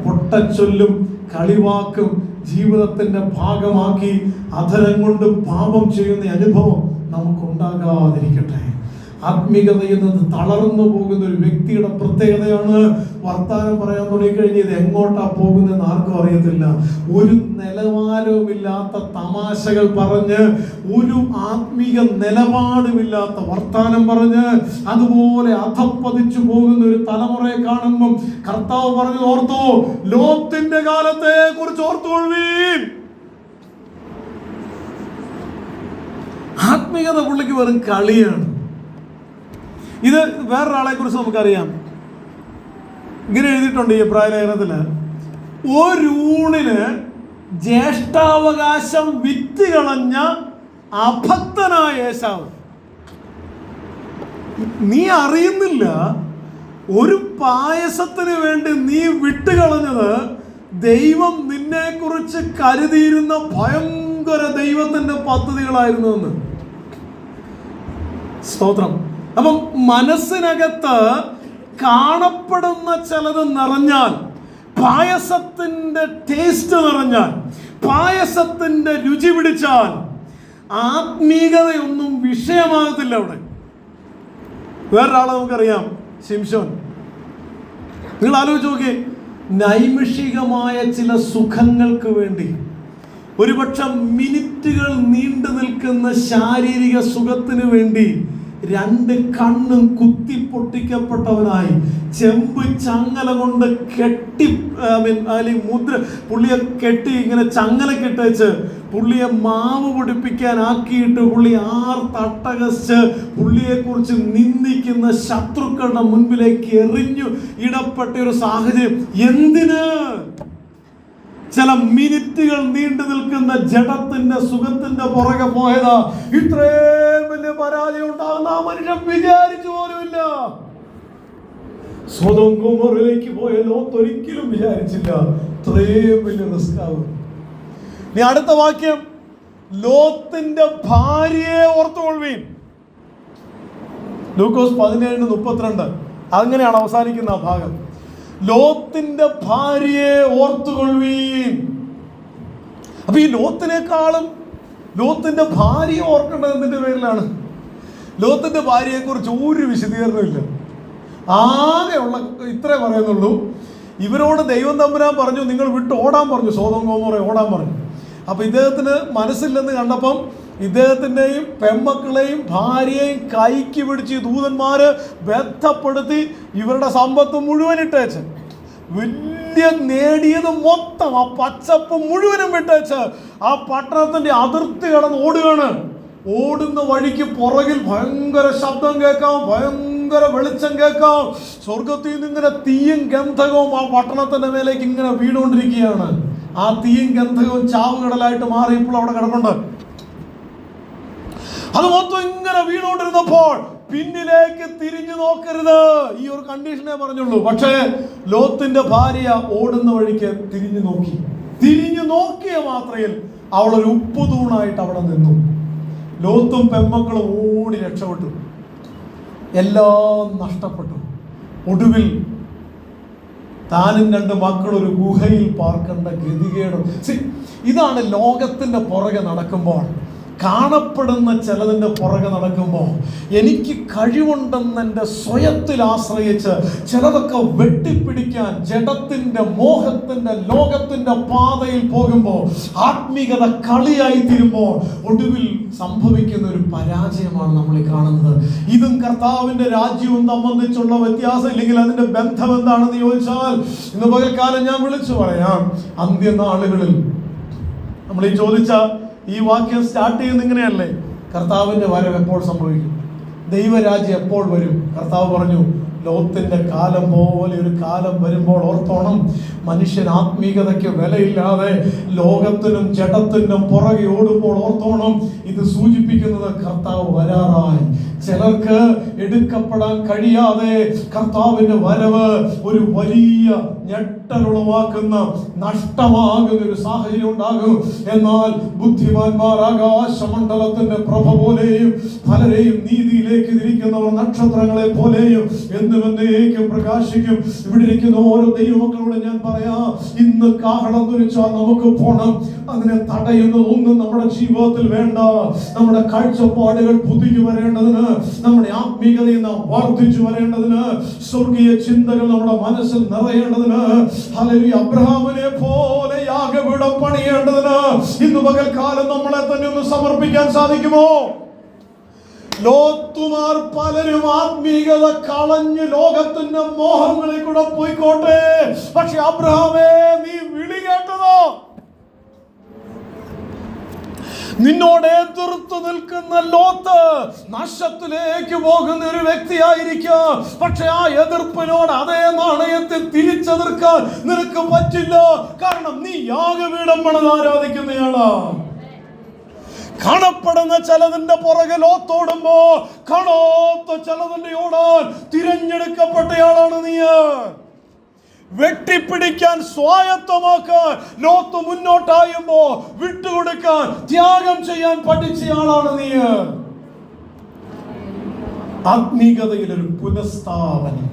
പൊട്ടച്ചൊല്ലും കളിവാക്കും ജീവിതത്തിന്റെ ഭാഗമാക്കി അധരം കൊണ്ട് പാപം ചെയ്യുന്ന അനുഭവം നമുക്കുണ്ടാകാതിരിക്കട്ടെ. ആത്മീകത എന്നത് തളർന്നു പോകുന്ന ഒരു വ്യക്തിയുടെ പ്രത്യേകതയാണ്. വർത്താനം പറയാൻ തുടങ്ങിക്കഴിഞ്ഞ് ഇത് എങ്ങോട്ടാ പോകുന്നതെന്ന് ആർക്കും അറിയത്തില്ല. ഒരു നിലവാരവുമില്ലാത്ത തമാശകൾ പറഞ്ഞ്, ഒരു ആത്മീക നിലപാടുമില്ലാത്ത വർത്താനം പറഞ്ഞ് അതുപോലെ അധപ്പതിച്ചു പോകുന്ന ഒരു തലമുറയെ കാണുമ്പം കർത്താവ് പറഞ്ഞത് ഓർത്തോ, ലോത്തിന്റെ കാലത്തെ കുറിച്ച് ഓർത്തുകൊള്ളുവീൻ. ആത്മീകത പുള്ളിക്ക് വെറും കളിയാണ്. ഇത് വേറൊരാളെ കുറിച്ച് നമുക്കറിയാം. ഇങ്ങനെ എഴുതിയിട്ടുണ്ട് ഈ എബ്രായ ലേഖനത്തില്, ഒരൂണിന് ജ്യേഷ്ഠാവകാശം വിറ്റ് കളഞ്ഞ അഭക്തനായ ഏശാവ്. നീ അറിയുന്നില്ല, ഒരു പായസത്തിന് വേണ്ടി നീ വിട്ടുകളഞ്ഞത് ദൈവം നിന്നെ കുറിച്ച് കരുതിയിരുന്ന ഭയങ്കര ദൈവത്തിന്റെ പദ്ധതികളായിരുന്നു എന്ന്. സ്തോത്രം. അപ്പം മനസ്സിനകത്ത് കാണപ്പെടുന്ന ചിലത് നിറഞ്ഞാൽ, പായസത്തിന്റെ ടേസ്റ്റ് നിറഞ്ഞാൽ, പായസത്തിന്റെ രുചി പിടിച്ചാൽ ആത്മീകതയൊന്നും വിഷയമാകത്തില്ല അവിടെ. വേറൊരാളെ നമുക്കറിയാം, ശിംശോൻ. നിങ്ങൾ ആലോചിച്ച് നോക്കിയേ, നൈമിഷികമായ ചില സുഖങ്ങൾക്ക് വേണ്ടി, ഒരുപക്ഷെ മിനിറ്റുകൾ നീണ്ടു നിൽക്കുന്ന ശാരീരിക സുഖത്തിന് വേണ്ടി 2 കണ്ണും കുത്തി പൊട്ടിക്കപ്പെട്ടവനായി ചെമ്പ് ചങ്ങല കൊണ്ട് കെട്ടി, അല്ലെങ്കിൽ മുദ്ര പുള്ളിയെ കെട്ടി ഇങ്ങനെ ചങ്ങല കെട്ടിച്ച് പുള്ളിയെ മാവ് പൊടിപ്പിക്കാൻ ആക്കിയിട്ട് പുള്ളി തട്ടകച്ച് പുള്ളിയെ കുറിച്ച് നിന്ദിക്കുന്ന ശത്രുക്കളുടെ മുൻപിലേക്ക് എറിഞ്ഞു ഇടപ്പെട്ട ഒരു സാഹചര്യം. എന്തിന്? ചില മിനിറ്റുകൾ നീണ്ടു നിൽക്കുന്ന ജഡത്തിന്റെ സുഖത്തിന്റെ പുറകെ പോയതാ. ഇത്രയും വലിയ പരാജയം ഉണ്ടാകുന്ന ആ മനുഷ്യൻ വിചാരിച്ചു പോലുമില്ല. സൊദോം ഗൊമോറയിലേക്ക് പോയ ലോത്ത് ഒരിക്കലും വിചാരിച്ചില്ല ഇത്രയും വലിയ റിസ്ക് ആകും. ഇനി അടുത്ത വാക്യം, ലോത്തിന്റെ ഭാര്യയെ ഓർത്തുകൊള്ളുവീൻ. ലൂക്കോസ് 17:32. അങ്ങനെയാണ് അവസാനിക്കുന്ന ആ ഭാഗം. ലോത്തിന്റെ ഭാര്യയെ ഓർത്തുകൊള്ളുവീൻ. അപ്പൊ ഈ ലോത്തിനേക്കാളും ലോത്തിന്റെ ഭാര്യയെ ഓർക്കേണ്ടത് എന്തിന്റെ പേരിലാണ്? ലോത്തിന്റെ ഭാര്യയെ കുറിച്ച് ഒരു വിശദീകരണമില്ല. ആകെയുള്ള ഇത്രേ പറയുന്നുള്ളൂ, ഇവരോട് ദൈവം തമ്പുരാൻ പറഞ്ഞു നിങ്ങൾ വിട്ട് ഓടാൻ പറഞ്ഞു, സോദോം ഗൊമോറയെ ഓടാൻ പറഞ്ഞു. അപ്പൊ ഇദ്ദേഹത്തിന് മനസ്സില്ലെന്ന് കണ്ടപ്പം ഇദ്ദേഹത്തിൻ്റെയും പെൺമക്കളെയും ഭാര്യയെയും കൈക്ക് പിടിച്ച് ദൂതന്മാര് ബന്ധപ്പെടുത്തി ഇവരുടെ സമ്പത്ത് മുഴുവൻ ഇട്ടേച്ച്, വലിയ നേടിയത് മൊത്തം ആ പച്ചപ്പ് മുഴുവനും വിട്ടേച്ച് ആ പട്ടണത്തിന്റെ അതിർത്തി കടന്ന് ഓടുകയാണ്. ഓടുന്ന വഴിക്ക് പുറകിൽ ഭയങ്കര ശബ്ദം കേൾക്കാം, ഭയങ്കര വെളിച്ചം കേൾക്കാം. സ്വർഗത്തിൽ നിന്ന് ഇങ്ങനെ തീയും ഗന്ധകവും ആ പട്ടണത്തിന്റെ മേലേക്ക് ഇങ്ങനെ വീണുകൊണ്ടിരിക്കുകയാണ്. ആ തീയും ഗന്ധകവും ചാവുകടലായിട്ട് മാറി ഇപ്പോൾ അവിടെ കിടപ്പുണ്ട്. അത് മൊത്തം ഇങ്ങനെ വീണുകൊണ്ടിരുന്നപ്പോൾ പിന്നിലേക്ക് തിരിഞ്ഞു നോക്കരുത്, ഈ ഒരു കണ്ടീഷനെ പറഞ്ഞുള്ളൂ. പക്ഷേ ലോത്തിന്റെ ഭാര്യ ഓടുന്ന വഴിക്ക് തിരിഞ്ഞു നോക്കി. തിരിഞ്ഞു നോക്കിയ മാത്രയിൽ അവളൊരു ഉപ്പുതൂണായിട്ട് അവിടെ നിന്നു. ലോത്തും പെൺമക്കളും ഓടി രക്ഷപ്പെട്ടു. എല്ലാം നഷ്ടപ്പെട്ടു. ഒടുവിൽ താനും 2 മക്കളൊരു ഗുഹയിൽ പാർക്കേണ്ട ഗതികേടും. ഇതാണ് ലോകത്തിന്റെ പുറകെ നടക്കുമ്പോൾ കാണപ്പെടുന്ന ചിലതിൻ്റെ പുറകെ നടക്കുമ്പോൾ എനിക്ക് കഴിവുണ്ടെന്നെൻ്റെ സ്വയത്തിൽ ആശ്രയിച്ച് ചിലതൊക്കെ വെട്ടിപ്പിടിക്കാൻ ജഡത്തിൻ്റെ മോഹത്തിൻ്റെ ലോകത്തിൻ്റെ പാതയിൽ പോകുമ്പോൾ ആത്മീകത കളിയായി തീരുമ്പോൾ ഒടുവിൽ സംഭവിക്കുന്ന ഒരു പരാജയമാണ് നമ്മൾ ഈ കാണുന്നത്. ഇതും കർത്താവിൻ്റെ രാജ്യവും സംബന്ധിച്ചുള്ള വ്യത്യാസം, ഇല്ലെങ്കിൽ അതിൻ്റെ ബന്ധം എന്താണെന്ന് ചോദിച്ചാൽ ഇന്ന് പകൽക്കാലം ഞാൻ വിളിച്ചു പറയാം. അന്ത്യനാളുകളിൽ നമ്മൾ ഈ ചോദിച്ച ഈ വാക്യം സ്റ്റാർട്ട് ചെയ്യുന്നത് ഇങ്ങനെയല്ലേ? കർത്താവിൻ്റെ വരവ് എപ്പോൾ സംഭവിക്കും? ദൈവരാജ്യം എപ്പോൾ വരും? കർത്താവ് പറഞ്ഞു, ലോകത്തിൻ്റെ കാലം പോലെ ഒരു കാലം വരുമ്പോൾ ഓർത്തോണം, മനുഷ്യൻ ആത്മീകതയ്ക്ക് വിലയില്ലാതെ ലോകത്തിനും ജഡത്തിനും പുറകെ ഓടുമ്പോൾ ഓർത്തോണം, ഇത് സൂചിപ്പിക്കുന്നത് കർത്താവ് വരാറായി. ചിലർക്ക് എടുക്കപ്പെടാൻ കഴിയാതെ കർത്താവിന്റെ വരവ് ഒരു വലിയ ഞെട്ടലുളവാക്കുന്ന, നഷ്ടമാകുന്ന ഒരു സാഹചര്യം ഉണ്ടാകും. എന്നാൽ ബുദ്ധിമാന്മാർ ആകാശമണ്ഡലത്തിന്റെ പ്രഭ പോലെയും പലരെയും നീതിയിലേക്ക് തിരിക്കുന്നവർ നക്ഷത്രങ്ങളെ പോലെയും എന്നുമെന്നേക്കും പ്രകാശിക്കും. ഇവിടെ ഇരിക്കുന്ന ഓരോ ദൈവമക്കളോട് ഞാൻ പറയാം, ഇന്ന് കാഹളം തുരിച്ചാൽ നമുക്ക് പോണം. അതിനെ തടയുന്നതൊന്നും നമ്മുടെ ജീവിതത്തിൽ വേണ്ട. നമ്മുടെ കാഴ്ചപ്പാടുകൾ പുതുക്കി വരേണ്ടതിന്, നമ്മുടെ ആത്മീയതയിൽ നാം വർദ്ധിച്ചു വരേണ്ടതിന്, സ്വർഗീയ ചിന്തകൾ നമ്മുടെ മനസ്സിൽ നിറയേണ്ടതിന്, ഹല്ലേലൂയ, അബ്രഹാമിനെ പോലെ യാഗപീഠം പണിയേണ്ടതിന് ഇന്ന് പകൽക്കാലം നമ്മളെ തന്നെ ഒന്ന് സമർപ്പിക്കാൻ സാധിക്കുമോ? ലോത്തുമാർ പലരും ആത്മീയത കളഞ്ഞ് ലോകത്തിന്റെ മോഹങ്ങളിൽ കൂടെ പോയിക്കോട്ടെ, പക്ഷെ അബ്രഹാമേ, നീ വിളി കേട്ടതോ? നിന്നോട് എതിർത്ത് നിൽക്കുന്ന ലോത്ത് നാശത്തിലേക്ക് പോകുന്ന ഒരു വ്യക്തിയായിരിക്കാം. പക്ഷെ ആ എതിർപ്പിനോട് അതേ നാണയത്തിൽ തിരിച്ചെതിർക്കാൻ നിനക്ക് പറ്റില്ല. കാരണം നീ യാഗപീഠം പണിത് ആരാധിക്കുന്നയാളാ. കാണപ്പെടുന്ന ചിലതിന്റെ പുറകെ ലോത്തോടുമ്പോ കാണാത്ത ചിലതിന്റെ ഓടാൻ തിരഞ്ഞെടുക്കപ്പെട്ടയാളാണ് നീ. വെട്ടിപ്പിടിക്കാൻ, സ്വായത്തമാക്കാൻ ലോത്ത് മുന്നോട്ടായുമ്പോ വിട്ടുകൊടുക്കാൻ, ത്യാഗം ചെയ്യാൻ പഠിച്ചയാളാണ് നീ. ആത്മീകതയിൽ ഒരു പുനഃസ്ഥാപനം,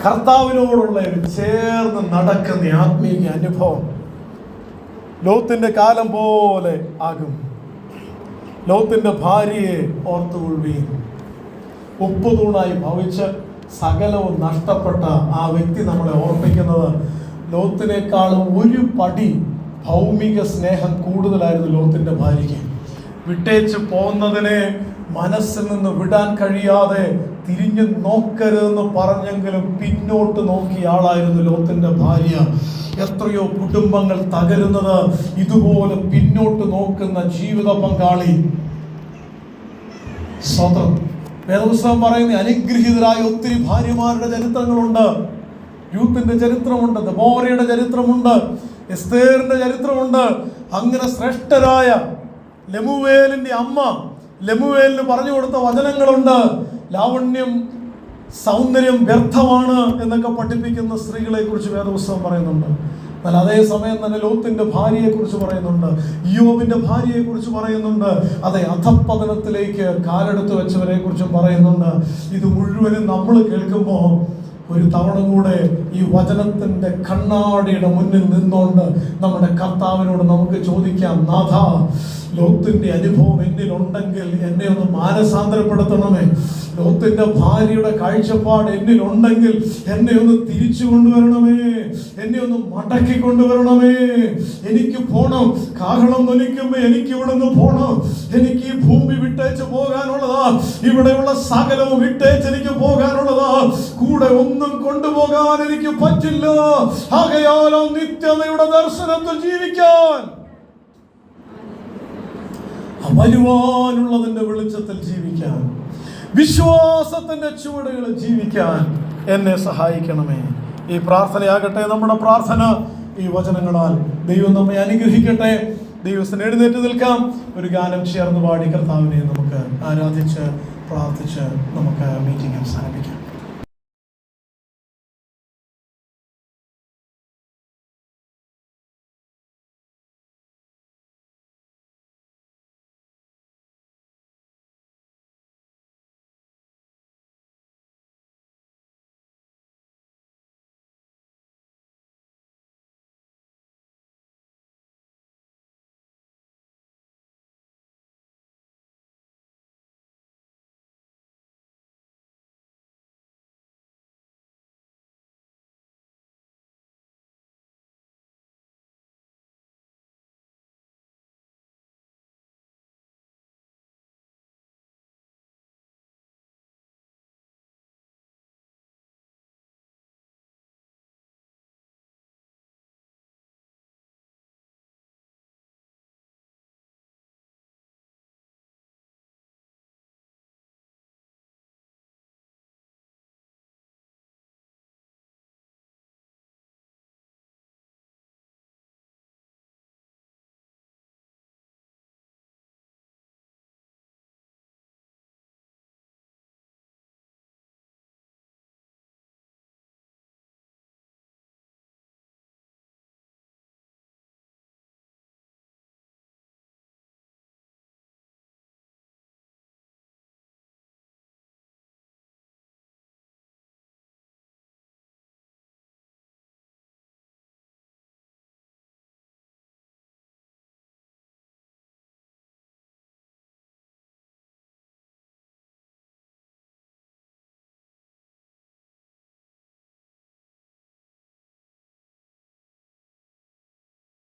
കർത്താവിനോടുള്ള ഒരു ചേർന്ന് നടക്കുന്ന ആത്മീയ അനുഭവം ലോത്തിന്റെ കാലം പോലെ ആകും. ലോത്തിന്റെ ഭാര്യയെ ഓർത്തുകൊള്ളുകയും ഉപ്പുതൂണായി ഭവിച്ച് സകലവും നഷ്ടപ്പെട്ട ആ വ്യക്തി നമ്മളെ ഓർമ്മിക്കുന്നത് ലോത്തിനേക്കാളും ഒരു പടി ഭൗമിക സ്നേഹം കൂടുതലായിരുന്നു ലോത്തിന്റെ ഭാര്യയ്ക്ക്. വിട്ടേച്ച് പോകുന്നതിനെ മനസ്സിൽ നിന്ന് വിടാൻ കഴിയാതെ തിരിഞ്ഞു നോക്കരുതെന്ന് പറഞ്ഞെങ്കിലും പിന്നോട്ട് നോക്കിയ ആളായിരുന്നു ലോത്തിന്റെ ഭാര്യ. എത്രയോ കുടുംബങ്ങൾ തകരുന്നത് ഇതുപോലെ പിന്നോട്ട് നോക്കുന്ന ജീവിത പങ്കാളി. സ്വതന്ത്രം വേദപുസ്തകം പറയുന്ന അനുഗ്രഹീതരായ ഒത്തിരി ഭാര്യമാരുടെ ചരിത്രങ്ങളുണ്ട്. യൂത്തിന്റെ ചരിത്രമുണ്ട്, ദെബോരയുടെ ചരിത്രമുണ്ട്, എസ്തേറിന്റെ ചരിത്രമുണ്ട്. അങ്ങനെ ശ്രേഷ്ഠരായ ലെമുവേലിന്റെ അമ്മ ലെമുവേലിന് പറഞ്ഞു കൊടുത്ത വചനങ്ങളുണ്ട്. ലാവണ്യം, സൗന്ദര്യം വ്യർത്ഥമാണ് എന്നൊക്കെ പഠിപ്പിക്കുന്ന സ്ത്രീകളെ കുറിച്ച് വേദപുസ്തകം പറയുന്നുണ്ട്. എന്നാൽ അതേസമയം തന്നെ ലോത്തിന്റെ ഭാര്യയെ കുറിച്ച് പറയുന്നുണ്ട്, യോബിന്റെ ഭാര്യയെ കുറിച്ച് പറയുന്നുണ്ട്. അതെ, അധപ്പതനത്തിലേക്ക് കാലെടുത്ത് വെച്ചവരെ കുറിച്ചും പറയുന്നുണ്ട്. ഇത് മുഴുവനും നമ്മൾ കേൾക്കുമ്പോൾ ഒരു തവണ കൂടെ ഈ വചനത്തിന്റെ കണ്ണാടിയുടെ മുന്നിൽ നിന്നുകൊണ്ട് നമ്മുടെ കർത്താവിനോട് നമുക്ക് ചോദിക്കാം, നാഥ, ലോത്തിന്റെ അനുഭവം എന്നിലുണ്ടെങ്കിൽ എന്നെ ഒന്ന് മാനസാന്തരപ്പെടുത്തണമേ. ലോത്തിന്റെ ഭാര്യയുടെ കാഴ്ചപ്പാട് എന്നിലുണ്ടെങ്കിൽ എന്നെ ഒന്ന് തിരിച്ചു കൊണ്ടുവരണമേ, എന്നെ ഒന്ന് മടക്കി കൊണ്ടുവരണമേ. എനിക്ക് പോണം, കാഹളം ധ്വനിക്കുമ്പോ എനിക്ക് ഇവിടെ നിന്ന് പോണം. എനിക്ക് ഈ ഭൂമി വിട്ടേച്ച് പോകാനുള്ളതാ, ഇവിടെയുള്ള സകലവും വിട്ടേച്ച് എനിക്ക് പോകാനുള്ളതാ. കൂടെ ഒന്നും കൊണ്ടുപോകാൻ എനിക്ക് പറ്റില്ല. ആകയാലോ നിത്യതയുടെ ദർശനത്തിൽ ജീവിക്കാൻ, വരുവാനുള്ളതിന്റെ വെളിച്ചത്തിൽ ജീവിക്കാൻ, വിശ്വാസത്തിന്റെ ചുവടുകളിൽ ജീവിക്കാൻ എന്നെ സഹായിക്കണമേ. ഈ പ്രാർത്ഥനയാകട്ടെ നമ്മുടെ പ്രാർത്ഥന. ഈ വചനങ്ങളാൽ ദൈവം നമ്മെ അനുഗ്രഹിക്കട്ടെ. ദൈവത്തിന് എഴുന്നേറ്റ് നിൽക്കാം. ഒരു ഗാനം ചേർന്ന് പാടി കർത്താവിനെ നമുക്ക് ആരാധിച്ച് പ്രാർത്ഥിച്ച് നമുക്ക് മീറ്റിംഗ് അവസാനിപ്പിക്കാം.